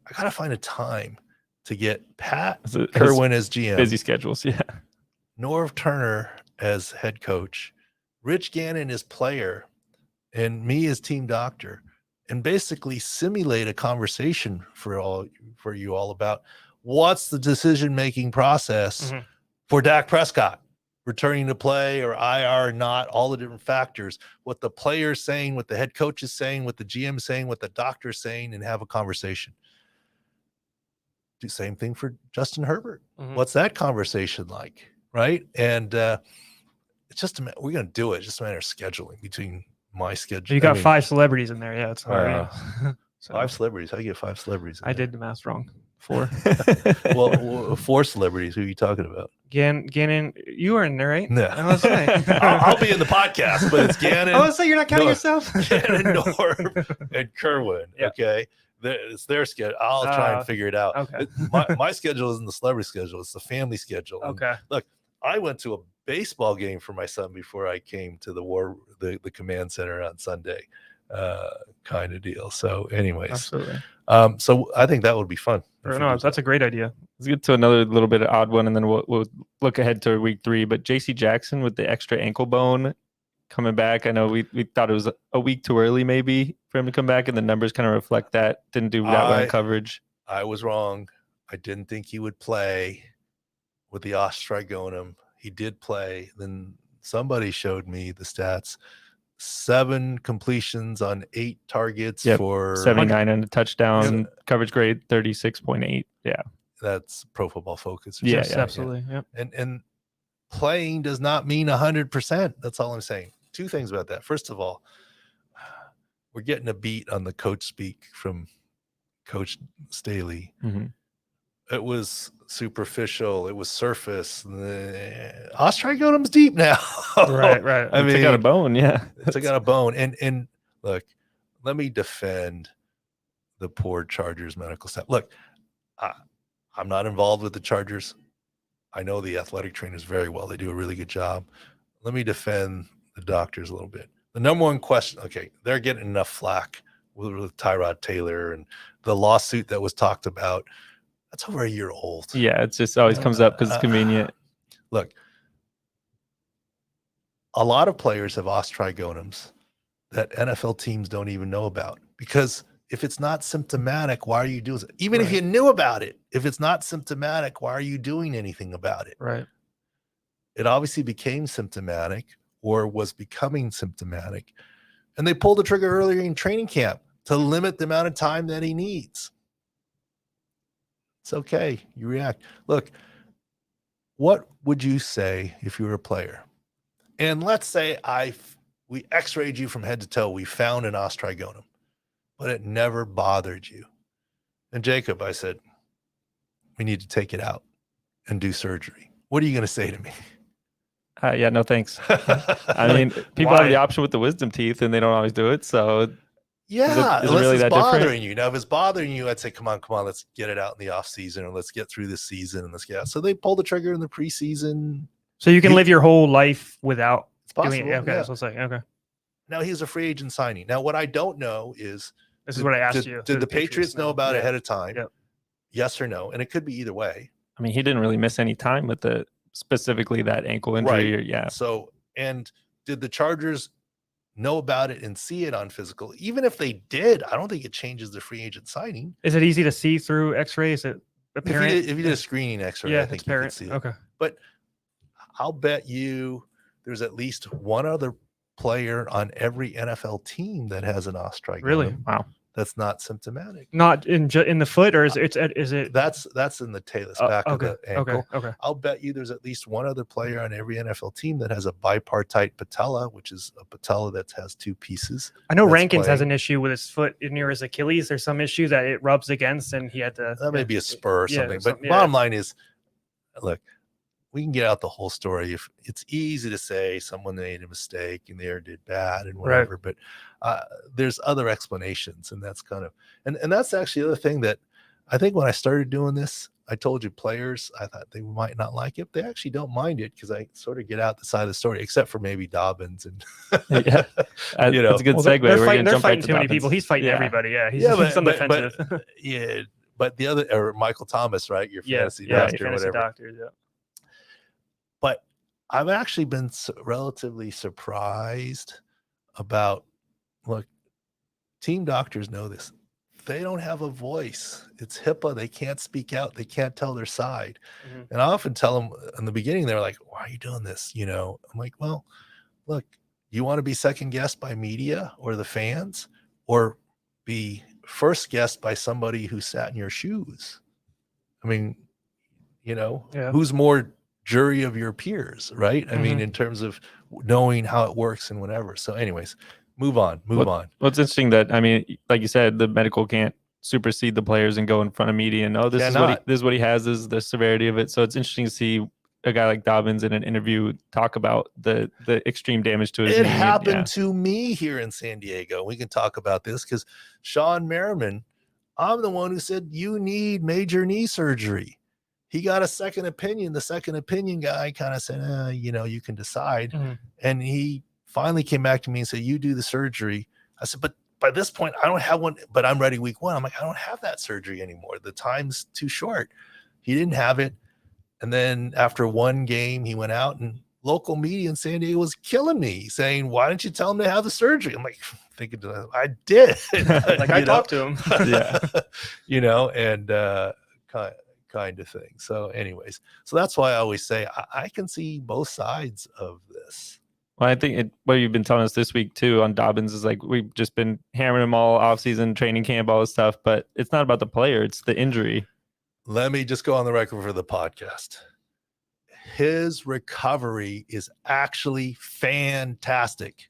[SPEAKER 1] I got to find a time to get Pat Kerwin as GM.
[SPEAKER 4] Busy schedules. Yeah.
[SPEAKER 1] Norv Turner as head coach, Rich Gannon as player, and me as team doctor, and basically simulate a conversation for you all about what's the decision-making process for Dak Prescott returning to play or IR or not, all the different factors, what the player's saying, what the head coach is saying, what the GM is saying, what the doctor's saying, and have a conversation. Do the same thing for Justin Herbert. What's that conversation like? Right. And it's just we're going to do it. It's just a matter of scheduling between my schedule.
[SPEAKER 2] You got 5 celebrities in there. Yeah. It's hard.
[SPEAKER 1] So, 5 celebrities. How do you get 5 celebrities?
[SPEAKER 2] I did the math wrong. 4.
[SPEAKER 1] Well, 4 celebrities. Who are you talking about?
[SPEAKER 2] Gannon, you were in there, right?
[SPEAKER 1] No.
[SPEAKER 2] I was saying.
[SPEAKER 1] I'll be in the podcast, but it's Gannon.
[SPEAKER 2] I was saying you're not counting yourself.
[SPEAKER 1] Gannon, Norv, and Kerwin.
[SPEAKER 2] Yeah.
[SPEAKER 1] Okay. It's their schedule. I'll try and figure it out.
[SPEAKER 2] Okay.
[SPEAKER 1] My schedule isn't the celebrity schedule. It's the family schedule.
[SPEAKER 2] Okay.
[SPEAKER 1] And look, I went to a baseball game for my son before I came to the command center on Sunday, kind of deal. So anyways,
[SPEAKER 2] absolutely.
[SPEAKER 1] So I think that would be fun.
[SPEAKER 2] No, that's a great idea.
[SPEAKER 4] Let's get to another little bit of odd one, and then we'll look ahead to week 3. But JC Jackson with the extra ankle bone coming back. I know we thought it was a week too early maybe for him to come back, and the numbers kind of reflect that. Didn't do that well in coverage.
[SPEAKER 1] I was wrong. I didn't think he would play with the ostrigonum. He did play. Then somebody showed me the stats. 7 completions on 8 targets for
[SPEAKER 4] 79 and a touchdown. Coverage grade 36.8. Yeah.
[SPEAKER 1] That's Pro Football Focus.
[SPEAKER 2] Yes, absolutely. Yeah.
[SPEAKER 1] And playing does not mean 100%. That's all I'm saying. 2 things about that. First of all, we're getting a beat on the coach speak from Coach Staley. It was superficial. It was surface. Ostrigonum's deep now.
[SPEAKER 2] Right.
[SPEAKER 4] I mean, took out a bone. Yeah.
[SPEAKER 1] Took out a bone. And look, let me defend the poor Chargers medical staff. Look, I'm not involved with the Chargers. I know the athletic trainers very well. They do a really good job. Let me defend the doctors a little bit. The number one question, okay, they're getting enough flack with Tyrod Taylor and the lawsuit that was talked about. That's over a year old.
[SPEAKER 4] Yeah, it just always comes up because it's convenient.
[SPEAKER 1] Look, a lot of players have ostrigonums that NFL teams don't even know about, because if it's not symptomatic, why are you doing it? Even if you knew about it, if it's not symptomatic, why are you doing anything about it?
[SPEAKER 2] Right.
[SPEAKER 1] It obviously became symptomatic or was becoming symptomatic, and they pulled the trigger earlier in training camp to limit the amount of time that he needs. It's okay. You react. Look, what would you say if you were a player? And let's say we x-rayed you from head to toe. We found an ostrigonum, but it never bothered you. And Jacob, I said, we need to take it out and do surgery. What are you going to say to me?
[SPEAKER 4] Yeah, no thanks. I mean, people have the option with the wisdom teeth, and they don't always do it. So
[SPEAKER 1] yeah,
[SPEAKER 4] is it
[SPEAKER 1] unless
[SPEAKER 4] really
[SPEAKER 1] it's
[SPEAKER 4] that
[SPEAKER 1] bothering
[SPEAKER 4] different?
[SPEAKER 1] you. Now, if it's bothering you, I'd say, come on, let's get it out in the off season, or let's get through this season and let's get out. So they pull the trigger in the preseason.
[SPEAKER 2] So you can live your whole life without
[SPEAKER 1] It's possible.
[SPEAKER 2] doing it. Okay,
[SPEAKER 1] yeah.
[SPEAKER 2] that's what I'm saying. Okay.
[SPEAKER 1] Now he's a free agent signing. Now, what I don't know is
[SPEAKER 2] This is what I asked you.
[SPEAKER 1] Did the Patriots know about it ahead of time?
[SPEAKER 2] Yep.
[SPEAKER 1] Yes or no? And it could be either way.
[SPEAKER 4] I mean, he didn't really miss any time with specifically that ankle injury.
[SPEAKER 1] Right.
[SPEAKER 4] Yeah.
[SPEAKER 1] So, and did the Chargers know about it and see it on physical? Even if they did, I don't think it changes the free agent signing.
[SPEAKER 2] Is it easy to see through X-ray? Is it apparent?
[SPEAKER 1] If you did a screening X-ray, I think
[SPEAKER 2] it's
[SPEAKER 1] you could
[SPEAKER 2] apparent.
[SPEAKER 1] see it.
[SPEAKER 2] Okay.
[SPEAKER 1] But I'll bet you there's at least one other player on every NFL team that has an osteoarthritis.
[SPEAKER 2] Really?
[SPEAKER 4] Wow.
[SPEAKER 1] That's not symptomatic.
[SPEAKER 2] Not in the foot, or is it?
[SPEAKER 1] That's in the talus, back of the ankle.
[SPEAKER 2] Okay.
[SPEAKER 1] I'll bet you there's at least one other player on every NFL team that has a bipartite patella, which is a patella that has two pieces.
[SPEAKER 2] I know
[SPEAKER 1] that's
[SPEAKER 2] Rankins has
[SPEAKER 1] playing.
[SPEAKER 2] an issue with his foot near his Achilles. There's some issue that it rubs against, and he had to.
[SPEAKER 1] That may be a spur or
[SPEAKER 2] yeah,
[SPEAKER 1] something. But
[SPEAKER 2] something,
[SPEAKER 1] bottom line is, look, we can get out the whole story. If it's easy to say someone made a mistake and they did bad and whatever, but there's other explanations, and that's kind of and that's actually the other thing that I think when I started doing this, I told you players I thought they might not like it. They actually don't mind it because I sort of get out the side of the story, except for maybe Dobbins and
[SPEAKER 4] yeah,
[SPEAKER 1] you know,
[SPEAKER 4] that's a good segue.
[SPEAKER 2] They're fighting too many people. He's fighting everybody. Yeah, he's on the defensive.
[SPEAKER 1] Yeah, but the other or Michael Thomas, right? Your fantasy doctor, or whatever.
[SPEAKER 2] Doctors, yeah.
[SPEAKER 1] But I've actually been relatively surprised about, look, team doctors know this. They don't have a voice. It's HIPAA. They can't speak out. They can't tell their side. Mm-hmm. And I often tell them in the beginning, they're like, why are you doing this? You know, I'm like, well, look, you want to be second guessed by media or the fans, or be first guessed by somebody who sat in your shoes? I mean, you know, who's more jury of your peers, right? I mean, in terms of knowing how it works and whatever. So anyways, move on.
[SPEAKER 4] What's interesting that, I mean, like you said, the medical can't supersede the players and go in front of media and, this is what he has, is the severity of it. So it's interesting to see a guy like Dobbins in an interview talk about the extreme damage to his knee.
[SPEAKER 1] It happened to me here in San Diego. We can talk about this because Sean Merriman, I'm the one who said you need major knee surgery. He got a second opinion. The second opinion guy kind of said, you know, you can decide. Mm-hmm. And he finally came back to me and said, you do the surgery. I said, but by this point, I don't have one, but I'm ready week 1. I'm like, I don't have that surgery anymore. The time's too short. He didn't have it. And then after one game, he went out, and local media in San Diego was killing me, saying, why didn't you tell him to have the surgery? I'm like, thinking, I did.
[SPEAKER 2] Like, I talked to him.
[SPEAKER 4] Yeah.
[SPEAKER 1] You know, and kind of thing. So anyways, so that's why I always say I can see both sides of this.
[SPEAKER 4] Well, I think what you've been telling us this week too on Dobbins is like, we've just been hammering him all off-season, training camp, all this stuff, but it's not about the player, it's the injury.
[SPEAKER 1] Let me just go on the record for the podcast. His recovery is actually fantastic.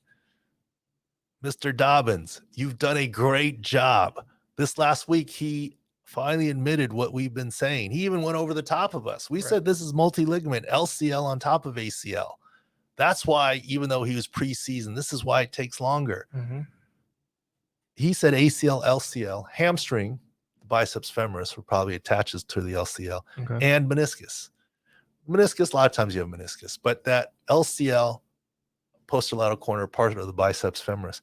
[SPEAKER 1] Mr. Dobbins, you've done a great job. This last week, he finally admitted what we've been saying. He even went over the top of us. We said this is multi-ligament, LCL on top of ACL. That's why, even though he was preseason, this is why it takes longer. Mm-hmm. He said ACL, LCL, hamstring, the biceps femoris probably attaches to the LCL, and meniscus. Meniscus, a lot of times you have meniscus, but that LCL, posterolateral corner, part of the biceps femoris,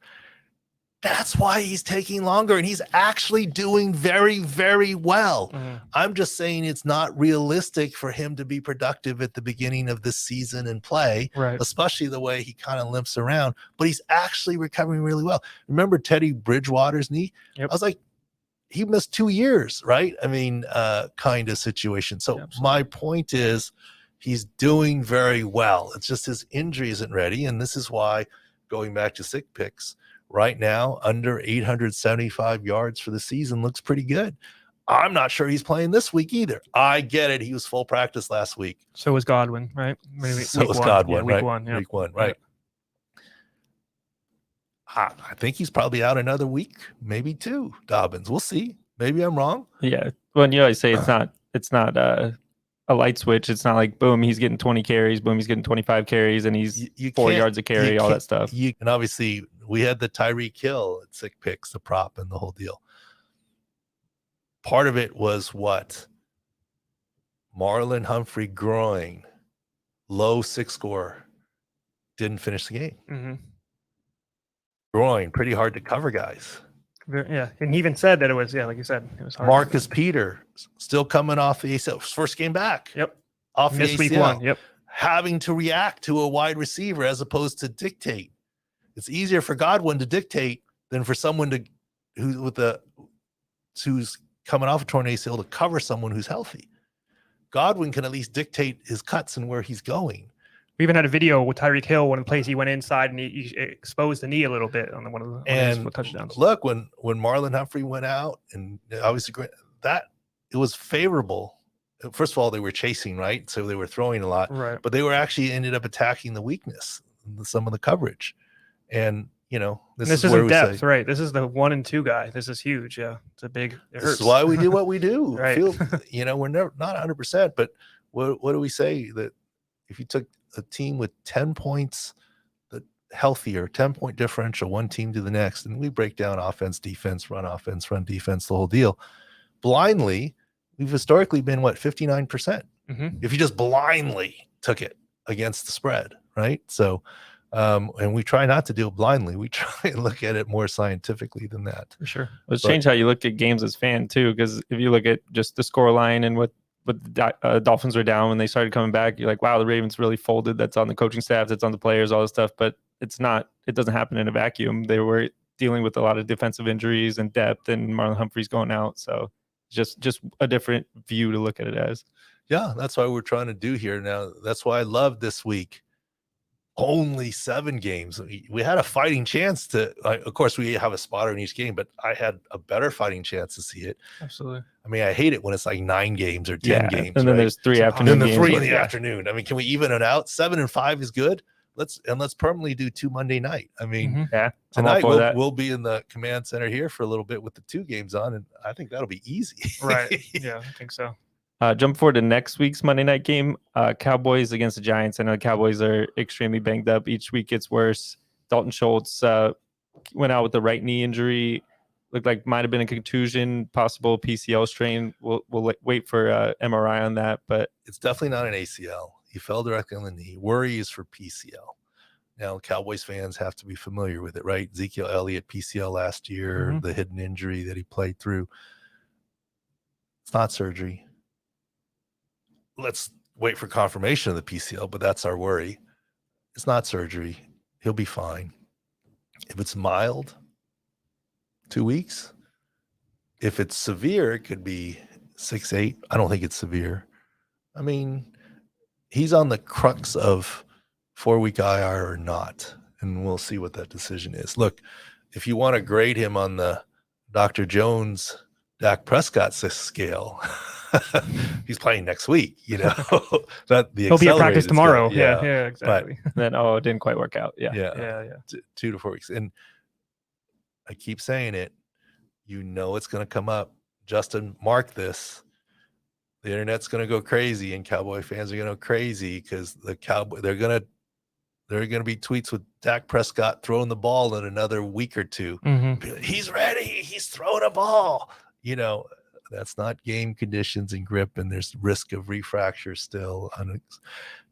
[SPEAKER 1] that's why he's taking longer, and he's actually doing very, very well. Mm-hmm. I'm just saying it's not realistic for him to be productive at the beginning of the season and play, especially the way he kind of limps around, but he's actually recovering really well. Remember Teddy Bridgewater's knee? Yep. I was like, he missed 2 years, right? I mean, kind of situation. So my point is he's doing very well. It's just his injury isn't ready, and this is why, going back to sick picks, right now, under 875 yards for the season looks pretty good. I'm not sure he's playing this week either. I get it. He was full practice last week.
[SPEAKER 2] So was Godwin, right?
[SPEAKER 1] So was Godwin,
[SPEAKER 2] week
[SPEAKER 1] right?
[SPEAKER 2] One, yeah.
[SPEAKER 1] Week 1, right. I think he's probably out another week, maybe 2, Dobbins. We'll see. Maybe I'm wrong.
[SPEAKER 4] Yeah. Well, you always say it's not a light switch. It's not like boom, he's getting 20 carries, boom, he's getting 25 carries, and he's
[SPEAKER 1] You
[SPEAKER 4] 4
[SPEAKER 1] can't-
[SPEAKER 4] yards a carry, all that stuff.
[SPEAKER 1] And obviously, we had the Tyreek Hill at sick picks, the prop, and the whole deal. Part of it was what? Marlon Humphrey groin, low 6 score, didn't finish the game.
[SPEAKER 2] Mm-hmm.
[SPEAKER 1] Groin, pretty hard to cover, guys.
[SPEAKER 2] Yeah, and he even said that it was, like you said, it was hard.
[SPEAKER 1] Marcus Peter still coming off the ACL, first game back.
[SPEAKER 2] Yep.
[SPEAKER 1] Off the
[SPEAKER 2] Missed
[SPEAKER 1] ACL.
[SPEAKER 2] week 1. Yep.
[SPEAKER 1] Having to react to a wide receiver as opposed to dictate. It's easier for Godwin to dictate than for someone who's coming off a torn ACL to cover someone who's healthy. Godwin can at least dictate his cuts and where he's going.
[SPEAKER 2] We even had a video with Tyreek Hill when plays he went inside and he exposed the knee a little bit on one of his touchdowns.
[SPEAKER 1] Look, when Marlon Humphrey went out, and obviously that it was favorable. First of all, they were chasing, right? So they were throwing a lot,
[SPEAKER 2] Right.
[SPEAKER 1] but they were actually ended up attacking the weakness, some of the coverage. And, this is where
[SPEAKER 2] depth, right? This is the 1 and 2 guy. This is huge. Yeah. It's a big, it hurts.
[SPEAKER 1] This is why we do what we do.
[SPEAKER 2] Right.
[SPEAKER 1] We're never not 100%, but what do we say that if you took a team with 10 points, the healthier 10-point differential, one team to the next, and we break down offense, defense, run defense, the whole deal. Blindly, we've historically been 59%.
[SPEAKER 2] Mm-hmm.
[SPEAKER 1] If you just blindly took it against the spread, right? So, and we try not to do it blindly. We try and look at it more scientifically than that.
[SPEAKER 2] For sure.
[SPEAKER 4] Let's change how you look at games as fan too, because if you look at just the score line and what the Dolphins were down when they started coming back, you're like, wow, the Ravens really folded. That's on the coaching staff, that's on the players, all this stuff. But it doesn't happen in a vacuum. They were dealing with a lot of defensive injuries and depth, and Marlon Humphrey's going out. So just a different view to look at it as.
[SPEAKER 1] Yeah, that's why we're trying to do here now. That's why I love this week. Only 7 games. We had a fighting chance to, of course, we have a spotter in each game, but I had a better fighting chance to see it.
[SPEAKER 2] Absolutely.
[SPEAKER 1] I mean, I hate it when it's like 9 games or 10 games.
[SPEAKER 4] And then there's 3 afternoon
[SPEAKER 1] games. And then the 3
[SPEAKER 4] games.
[SPEAKER 1] in the afternoon. I mean, can we even it out? 7 and 5 is good. Let's permanently do 2 Monday night. I mean, tonight we'll be in the command center here for a little bit with the 2 games on, and I think that'll be easy.
[SPEAKER 2] Right. Yeah, I think so.
[SPEAKER 4] Jump forward to next week's Monday night game, Cowboys against the Giants. I know the Cowboys are extremely banged up. Each week gets worse. Dalton Schultz went out with the right knee injury. Looked like might have been a contusion, possible PCL strain. We'll wait for MRI on that, but
[SPEAKER 1] it's definitely not an ACL. He fell directly on the knee. Worry is for PCL. Now, Cowboys fans have to be familiar with it, right? Ezekiel Elliott, PCL last year, the hidden injury that he played through. It's not surgery. Let's wait for confirmation of the PCL, but that's our worry. It's not surgery. He'll be fine. If it's mild, 2 weeks. If it's severe, it could be 6-8. I don't think it's severe. I mean, he's on the crux of 4-week IR or not, and we'll see what that decision is. Look, if you want to grade him on the Dr. Jones, Dak Prescott scale, he's playing next week, that the
[SPEAKER 2] he'll be at practice tomorrow. Yeah, exactly.
[SPEAKER 4] But then it didn't quite work out.
[SPEAKER 1] Yeah. 2 to 4 weeks. And I keep saying it, it's going to come up. Justin, mark this. The internet's going to go crazy, and Cowboy fans are going to go crazy because they're going to be tweets with Dak Prescott throwing the ball in another week or 2.
[SPEAKER 2] Mm-hmm.
[SPEAKER 1] He's ready. He's throwing a ball. That's not game conditions and grip, and there's risk of refracture still.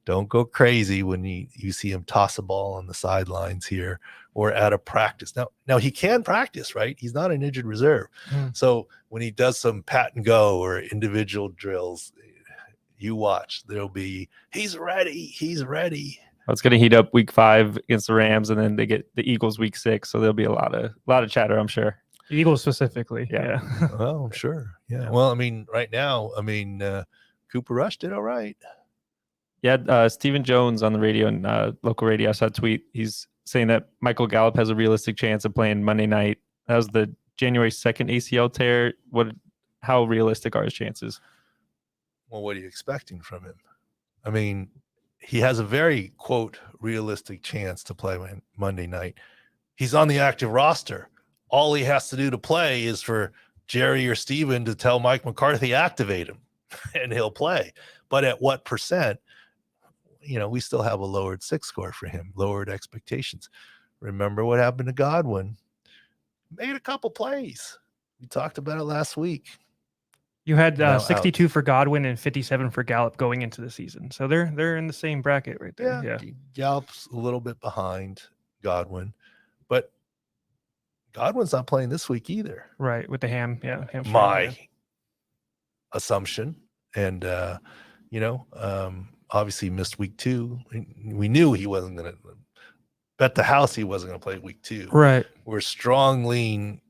[SPEAKER 1] Don't go crazy when you see him toss a ball on the sidelines here or at a practice. Now he can practice, right? He's not an injured reserve. So when he does some pat and go or individual drills, you watch. There'll be, he's ready.
[SPEAKER 4] It's going to heat up week 5 against the Rams, and then they get the Eagles week 6. So there'll be a lot of chatter, I'm sure.
[SPEAKER 2] Eagles specifically. Yeah.
[SPEAKER 1] Well, I'm sure. Yeah. Well, I mean, right now, Cooper Rush did all right.
[SPEAKER 4] Yeah. Stephen Jones on the radio and local radio, I saw a tweet. He's saying that Michael Gallup has a realistic chance of playing Monday night. That was the January 2nd ACL tear. How realistic are his chances?
[SPEAKER 1] Well, what are you expecting from him? I mean, he has a very, quote, realistic chance to play Monday night. He's on the active roster. All he has to do to play is for Jerry or Steven to tell Mike McCarthy activate him and he'll play. But at what percent? We still have a lowered 6 score for him, lowered expectations. Remember what happened to Godwin? Made a couple plays. We talked about it last week.
[SPEAKER 2] You had
[SPEAKER 1] Now
[SPEAKER 2] 62
[SPEAKER 1] out.
[SPEAKER 2] for Godwin and 57 for Gallup going into the season. So they're in the same bracket right there. Yeah.
[SPEAKER 1] Gallup's a little bit behind Godwin, but Godwin's not playing this week either.
[SPEAKER 2] Right, with the hamstring.
[SPEAKER 1] My assumption. And, obviously missed week 2. We knew he wasn't going to bet the house. He wasn't going to play week 2.
[SPEAKER 2] Right.
[SPEAKER 1] We're strong lean.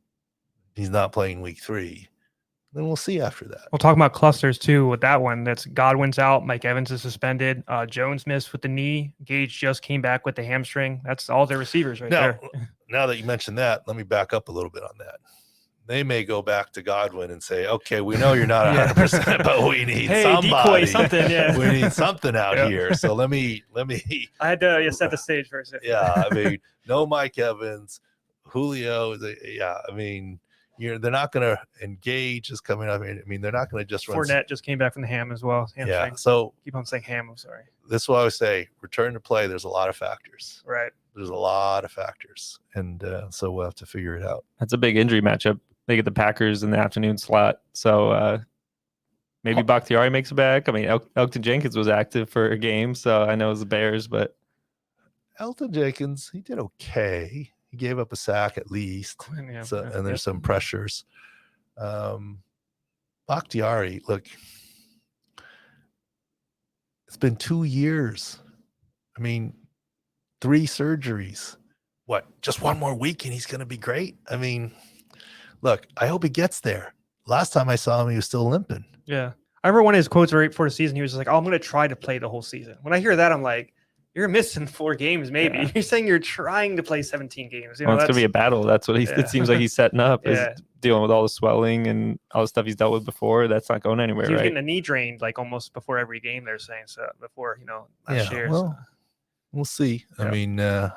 [SPEAKER 1] He's not playing week 3. Then we'll see after that.
[SPEAKER 2] We'll talk about clusters too with that one. That's Godwin's out. Mike Evans is suspended. Jones missed with the knee. Gage just came back with the hamstring. That's all their receivers right there.
[SPEAKER 1] Now that you mentioned that, let me back up a little bit on that. They may go back to Godwin and say, okay, we know you're not 100%, but we need somebody.
[SPEAKER 2] Decoy, something, yeah.
[SPEAKER 1] We need something out here. So let me.
[SPEAKER 2] I had to set the stage first.
[SPEAKER 1] Yeah, I mean, no Mike Evans, Julio. They're not going to engage is coming up. I mean, they're not going to just run.
[SPEAKER 2] Fournette just came back from the ham as well. Hamstring.
[SPEAKER 1] Yeah, so
[SPEAKER 2] keep on saying ham. I'm sorry.
[SPEAKER 1] This is what I would say. Return to play. There's a lot of factors.
[SPEAKER 2] Right.
[SPEAKER 1] There's a lot of factors, and so we'll have to figure it out.
[SPEAKER 4] That's a big injury matchup. They get the Packers in the afternoon slot, so maybe Bakhtiari makes it back. I mean, Elgton Jenkins was active for a game, so I know it was the Bears, but
[SPEAKER 1] Elgton Jenkins, he did okay. He gave up a sack at least, and there's some pressures. Bakhtiari, look, it's been 2 years. I mean, 3 surgeries. What? Just one more week and he's going to be great? I mean, look, I hope he gets there. Last time I saw him, he was still limping.
[SPEAKER 2] Yeah. I remember one of his quotes right before the season. He was just like, I'm going to try to play the whole season. When I hear that, I'm like, you're missing 4 games, maybe. Yeah. You're saying you're trying to play 17 games.
[SPEAKER 4] It's going to be a battle. That's what it seems like he's setting up, is dealing with all the swelling and all the stuff he's dealt with before. That's not going anywhere,
[SPEAKER 2] he was
[SPEAKER 4] right?
[SPEAKER 2] getting a knee drained like almost before every game, they're saying. So before, last year.
[SPEAKER 1] Well, we'll see. Yeah. I mean, I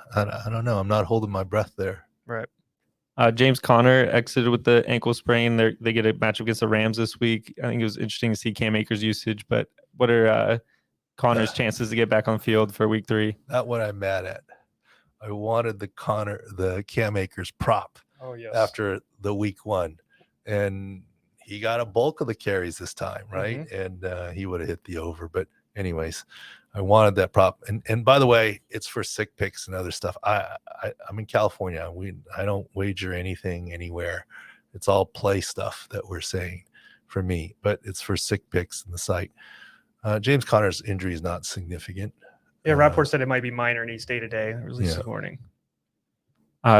[SPEAKER 1] don't know. I'm not holding my breath there.
[SPEAKER 2] Right.
[SPEAKER 4] James Conner exited with the ankle sprain. They get a matchup against the Rams this week. I think it was interesting to see Cam Akers' usage, but what are Conner's chances to get back on the field for week 3?
[SPEAKER 1] Not what I'm mad at. I wanted the Cam Akers prop after the week 1, and he got a bulk of the carries this time, right? Mm-hmm. And he would have hit the over. But anyways, I wanted that prop. And by the way, it's for sick picks and other stuff. I'm in California. I don't wager anything anywhere. It's all play stuff that we're saying for me, but it's for sick picks in the site. James Conner's injury is not significant.
[SPEAKER 2] Yeah, Rapport said it might be minor, needs day-to-day. Released this morning.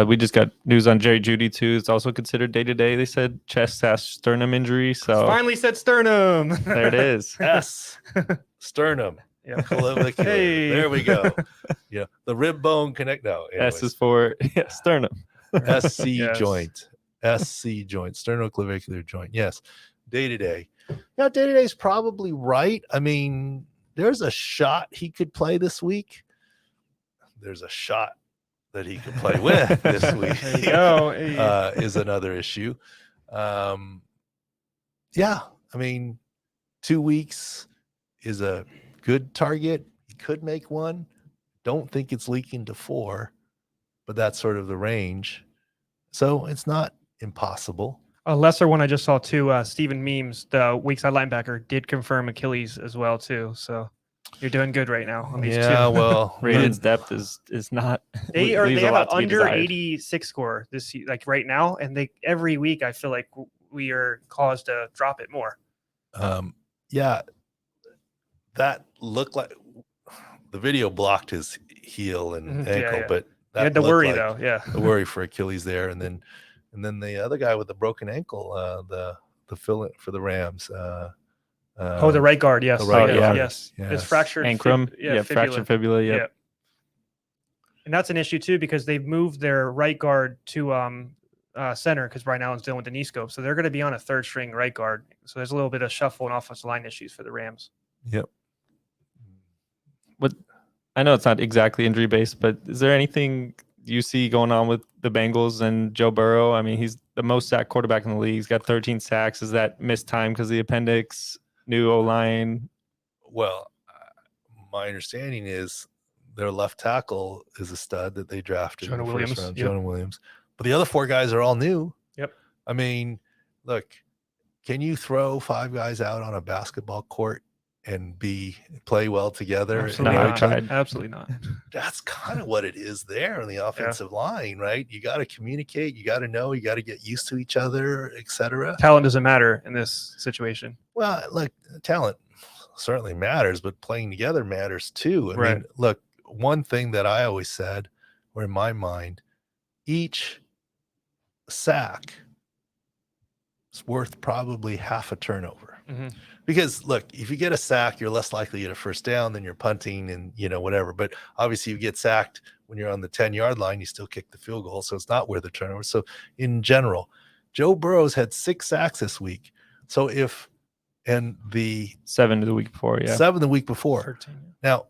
[SPEAKER 4] We just got news on Jerry Jeudy too. It's also considered day-to-day. They said chest/sternum injury. So
[SPEAKER 2] finally said sternum.
[SPEAKER 4] There it is.
[SPEAKER 1] Yes, sternum. Yeah, hey. There we go. Yeah, the rib bone connect. No, anyways.
[SPEAKER 4] S is for sternum.
[SPEAKER 1] SC joint. SC joint. Sternoclavicular joint. Yes, day-to-day. Yeah, day-to-day is probably right. I mean, there's a shot he could play this week. There's a shot that he could play with this week.
[SPEAKER 2] There you go. Hey.
[SPEAKER 1] Is another issue. Yeah, I mean, 2 weeks is a good target. He could make 1. Don't think it's leaking to 4, but that's sort of the range. So it's not impossible.
[SPEAKER 2] A lesser one I just saw too, Steven Memes, the weak side linebacker, did confirm Achilles as well too. So you're doing good right now on these two.
[SPEAKER 1] Yeah, well,
[SPEAKER 4] Ravens' depth is not.
[SPEAKER 2] They have an under 86 score this like right now, and every week I feel like we are caused to drop it more.
[SPEAKER 1] Yeah, that looked like the video blocked his heel and ankle, but that
[SPEAKER 2] you had the worry though. Yeah,
[SPEAKER 1] the worry for Achilles there, and then the other guy with the broken ankle, the fill for the Rams.
[SPEAKER 2] The right guard. Yes. Yes. It's fractured.
[SPEAKER 4] Ankrum. Fractured fibula. Yeah.
[SPEAKER 2] And that's an issue too, because they've moved their right guard to center because Brian Allen's dealing with the knee scope. So they're going to be on a 3rd string right guard. So there's a little bit of shuffle and offensive line issues for the Rams.
[SPEAKER 1] Yep.
[SPEAKER 4] I know it's not exactly injury based, but is there anything you see going on with the Bengals and Joe Burrow. I mean, he's the most sacked quarterback in the league. He's got 13 sacks. Is that missed time because of the appendix, new O-line?
[SPEAKER 1] Well, my understanding is their left tackle is a stud that they drafted
[SPEAKER 2] Jonah
[SPEAKER 1] in the
[SPEAKER 2] Williams.
[SPEAKER 1] first round,
[SPEAKER 2] Yep.
[SPEAKER 1] Jonah Williams. But the other 4 guys are all new.
[SPEAKER 2] Yep.
[SPEAKER 1] I mean, look, can you throw 5 guys out on a basketball court and play well together?
[SPEAKER 2] Absolutely
[SPEAKER 4] No,
[SPEAKER 2] not.
[SPEAKER 4] tried.
[SPEAKER 2] Absolutely not.
[SPEAKER 1] That's kind of what it is there on the offensive line, right? You got to communicate, you got to know, you got to get used to each other, etc.
[SPEAKER 2] Talent doesn't matter in this situation.
[SPEAKER 1] Well, look, talent certainly matters, but playing together matters too. I mean, look, one thing that I always said, or in my mind, each sack is worth probably half a turnover.
[SPEAKER 2] Mm-hmm.
[SPEAKER 1] Because look, if you get a sack, you're less likely to get a first down than you're punting and whatever. But obviously, you get sacked when you're on the 10-yard line, you still kick the field goal, so it's not worth a turnover. So in general, Joe Burrow's had 6 sacks this week. So and the
[SPEAKER 4] 7 the week before, yeah.
[SPEAKER 1] 7 the week before.
[SPEAKER 2] 13.
[SPEAKER 1] Now,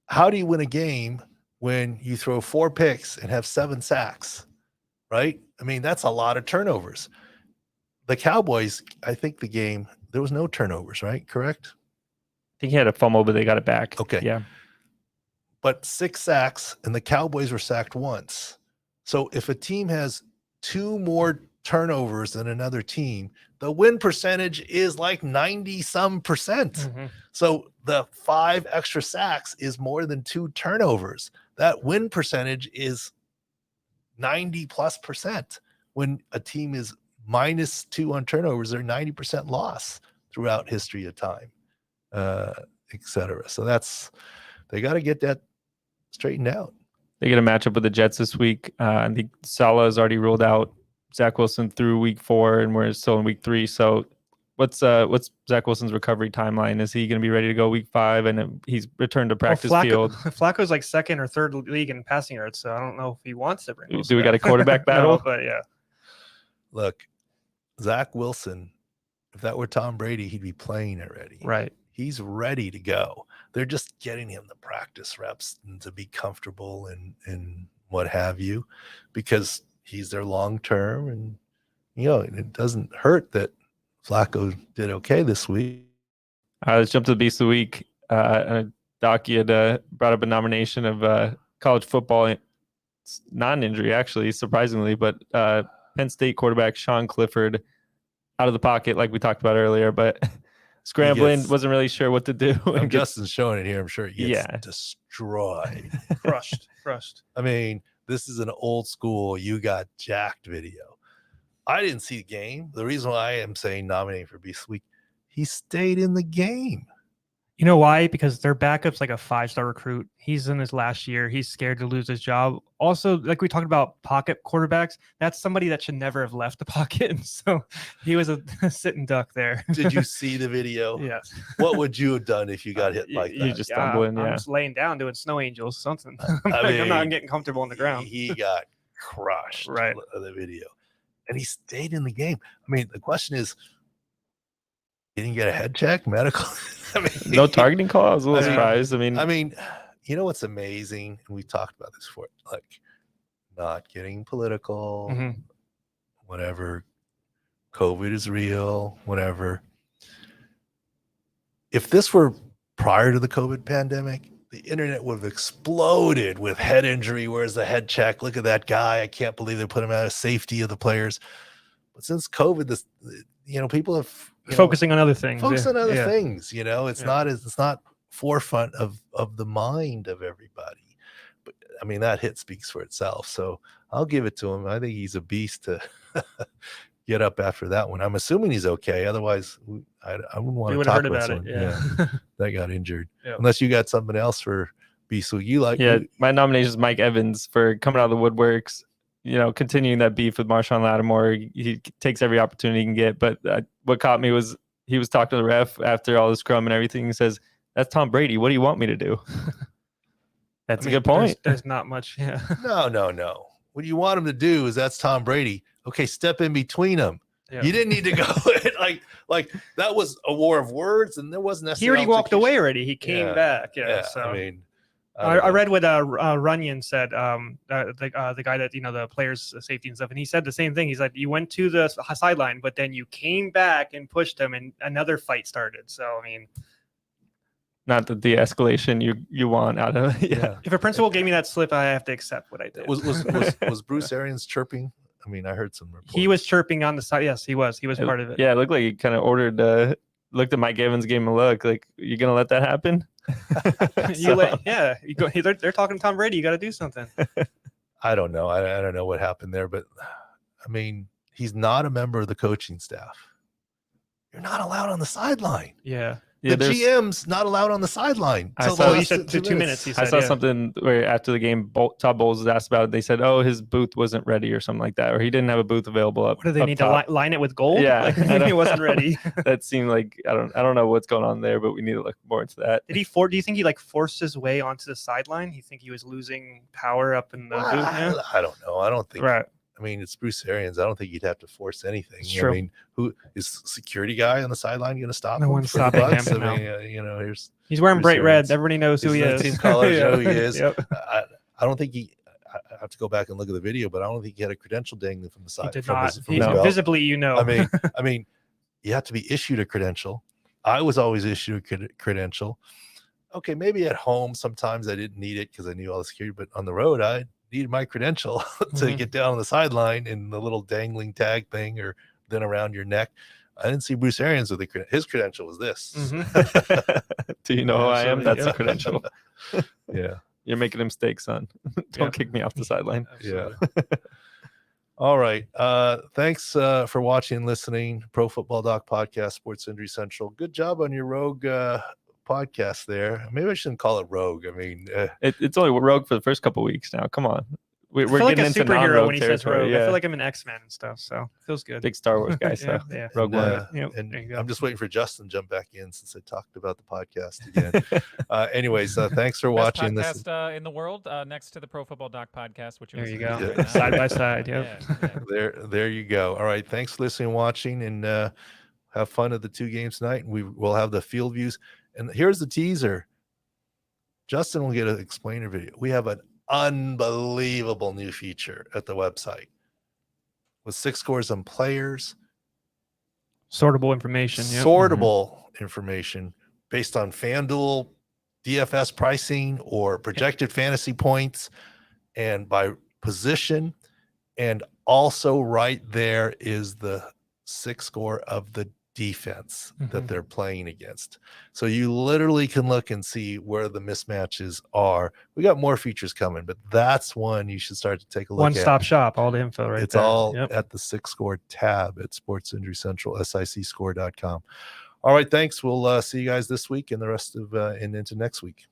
[SPEAKER 1] how do you win a game when you throw 4 picks and have 7 sacks? Right? I mean, that's a lot of turnovers. The Cowboys, I think the game, there was no turnovers, right? Correct?
[SPEAKER 4] I think he had a fumble, but they got it back.
[SPEAKER 1] Okay.
[SPEAKER 4] Yeah.
[SPEAKER 1] But 6 sacks, and the Cowboys were sacked once. So if a team has 2 more turnovers than another team, the win percentage is like 90-some%.
[SPEAKER 2] Mm-hmm.
[SPEAKER 1] So the 5 extra sacks is more than 2 turnovers. That win percentage is 90+%. When a team is -2 on turnovers, they're 90% loss throughout history of time, etc. So they got to get that straightened out.
[SPEAKER 4] They get a matchup with the Jets this week. I think Salah is already ruled out. Zach Wilson through week 4, and we're still in week 3. So what's Zach Wilson's recovery timeline? Is he going to be ready to go week 5? And he's returned to practice field.
[SPEAKER 2] Flacco's like 2nd or 3rd league in passing yards, so I don't know if he wants to bring.
[SPEAKER 4] Do we got a quarterback battle?
[SPEAKER 2] No, but yeah.
[SPEAKER 1] Look, Zach Wilson, if that were Tom Brady, he'd be playing already.
[SPEAKER 2] Right.
[SPEAKER 1] He's ready to go. They're just getting him the practice reps and to be comfortable and what have you, because he's their long term. And, it doesn't hurt that Flacco did okay this week.
[SPEAKER 4] Let's jump to the Beast of the Week. Doc, you had brought up a nomination of college football, non-injury, actually, surprisingly, but Penn State quarterback Sean Clifford out of the pocket, like we talked about earlier, but scrambling, wasn't really sure what to do.
[SPEAKER 1] Justin's showing it here. I'm sure he gets destroyed.
[SPEAKER 2] Crushed.
[SPEAKER 1] I mean, this is an old school, you got jacked video. I didn't see the game. The reason why I am saying nominating for Beast Week, he stayed in the game.
[SPEAKER 2] You know why? Because their backup's like a 5-star recruit. He's in his last year. He's scared to lose his job. Also, like we talked about pocket quarterbacks, that's somebody that should never have left the pocket. So he was a sitting duck there.
[SPEAKER 1] Did you see the video?
[SPEAKER 2] Yes.
[SPEAKER 1] What would you have done if you got hit like that?
[SPEAKER 4] You just stumbling,
[SPEAKER 2] I'm just laying down doing snow angels, something. I'm not getting comfortable on the ground.
[SPEAKER 1] He got crushed.
[SPEAKER 2] Right.
[SPEAKER 1] The video. And he stayed in the game. I mean, the question is, he didn't get a head check, medical. I mean,
[SPEAKER 4] no targeting call. I was a little surprised. I mean,
[SPEAKER 1] you know what's amazing? And we talked about this before, like not getting political, whatever. COVID is real, whatever. If this were prior to the COVID pandemic, the internet would have exploded with head injury. Where's the head check? Look at that guy. I can't believe they put him out of safety of the players. But since COVID, people have
[SPEAKER 2] focusing on other things.
[SPEAKER 1] On other things. It's not forefront of the mind of everybody. But I mean, that hit speaks for itself. So I'll give it to him. I think he's a beast to get up after that one. I'm assuming he's okay. Otherwise, I wouldn't want to talk about it. Yeah. That got injured. Yep. Unless you got something else for Beast.
[SPEAKER 4] My nomination is Mike Evans for coming out of the woodworks. Continuing that beef with Marshawn Lattimore. He takes every opportunity he can get. But what caught me was he was talking to the ref after all the scrum and everything. He says, "That's Tom Brady. What do you want me to do?" That's a good point.
[SPEAKER 2] There's not much. Yeah.
[SPEAKER 1] No. What you want him to do is that's Tom Brady. Okay, step in between them. Yeah. You didn't need to go like that was a war of words, and there wasn't necessarily.
[SPEAKER 2] He already walked away already. He came back. Yeah. So.
[SPEAKER 1] I mean,
[SPEAKER 2] I read what Runyon said, the guy that, the players' safety and stuff, and he said the same thing. He's like, you went to the sideline, but then you came back and pushed him, and another fight started. So, I mean,
[SPEAKER 4] not the de-escalation you want out of it. Yeah.
[SPEAKER 2] If a principal gave me that slip, I have to accept what I did.
[SPEAKER 1] Was Bruce Arians chirping? I mean, I heard some reports.
[SPEAKER 2] He was chirping on the side. Yes, he was. He was part of it.
[SPEAKER 4] Yeah, it looked like he kind of ordered. Looked at Mike Evans, gave him a look. Like, you gonna let that happen?
[SPEAKER 2] You go. They're talking to Tom Brady. You got to do something.
[SPEAKER 1] I don't know. I don't know what happened there, but I mean, he's not a member of the coaching staff. You're not allowed on the sideline.
[SPEAKER 2] Yeah.
[SPEAKER 1] The GM's not allowed on the sideline.
[SPEAKER 2] He said 2 minutes. He said,
[SPEAKER 4] I saw something where after the game, Todd Bowles was asked about it. They said, "Oh, his booth wasn't ready or something like that, or he didn't have a booth available up."
[SPEAKER 2] What do they need to line it with gold?
[SPEAKER 4] Yeah,
[SPEAKER 2] it wasn't ready.
[SPEAKER 4] That seemed like I don't know what's going on there, but we need to look more into that.
[SPEAKER 2] Do you think he forced his way onto the sideline? You think he was losing power up in the booth? Yeah?
[SPEAKER 1] I don't know. I don't think.
[SPEAKER 2] Right.
[SPEAKER 1] I mean, it's Bruce Arians. I don't think he'd have to force anything.
[SPEAKER 2] It's true.
[SPEAKER 1] I mean, who is security guy on the sideline going to stop him?
[SPEAKER 2] No one's stopping him.
[SPEAKER 1] I mean,
[SPEAKER 2] he's wearing
[SPEAKER 1] Bruce
[SPEAKER 2] bright red.
[SPEAKER 1] Arians.
[SPEAKER 2] Everybody knows who he is.
[SPEAKER 1] Team colors, know who he is.
[SPEAKER 2] Yep.
[SPEAKER 1] I don't think I have to go back and look at the video, but I don't think he had a credential dangling from the side.
[SPEAKER 2] He did
[SPEAKER 1] from
[SPEAKER 2] not.
[SPEAKER 1] his belt.
[SPEAKER 2] Visibly,
[SPEAKER 1] I mean, you have to be issued a credential. I was always issued a credential. Okay, maybe at home sometimes I didn't need it because I knew all the security, but on the road I needed my credential to get down on the sideline in the little dangling tag thing or then around your neck. I didn't see Bruce Arians with his credential was this.
[SPEAKER 4] Do you know who I am? That's a credential.
[SPEAKER 1] Yeah.
[SPEAKER 4] You're making a mistake, son. Don't kick me off the sideline.
[SPEAKER 1] Absolutely. Yeah. All right. Thanks for watching and listening. Pro Football Doc Podcast, Sports Injury Central. Good job on your Rogue podcast there. Maybe I shouldn't call it Rogue. I mean,
[SPEAKER 4] it's only Rogue for the first couple of weeks now. Come on. We're
[SPEAKER 2] I feel
[SPEAKER 4] getting
[SPEAKER 2] like a
[SPEAKER 4] into
[SPEAKER 2] superhero when he says
[SPEAKER 4] territory.
[SPEAKER 2] Rogue.
[SPEAKER 4] Yeah.
[SPEAKER 2] I feel like I'm an X-Men and stuff, so it feels good.
[SPEAKER 4] Big Star Wars guy, so
[SPEAKER 2] yeah.
[SPEAKER 4] Rogue One.
[SPEAKER 1] And I'm just waiting for Justin to jump back in since I talked about the podcast again. Anyways, thanks for watching
[SPEAKER 3] Best
[SPEAKER 1] this.
[SPEAKER 3] podcast in the world, next to the Pro Football Doc Podcast, which
[SPEAKER 2] There you
[SPEAKER 3] go.
[SPEAKER 2] go.
[SPEAKER 3] Right
[SPEAKER 2] Side by side. Yep.
[SPEAKER 3] Yeah.
[SPEAKER 1] There you go. All right. Thanks for listening and watching, and have fun at the 2 games tonight. And we'll have the field views. And here's the teaser. Justin will get an explainer video. We have an unbelievable new feature at the website with 6 scores on players,
[SPEAKER 2] Sortable information. Yep.
[SPEAKER 1] sortable information based on FanDuel DFS pricing or projected fantasy points and by position. And also right there is the 6 score of the defense that they're playing against. So you literally can look and see where the mismatches are. We got more features coming, but that's one you should start to take a look at.
[SPEAKER 2] One-stop shop, all the info right
[SPEAKER 1] It's
[SPEAKER 2] there.
[SPEAKER 1] all at the 6 score tab at Sports Injury Central, sicscore.com. All right, thanks. We'll see you guys this week and the rest of and into next week.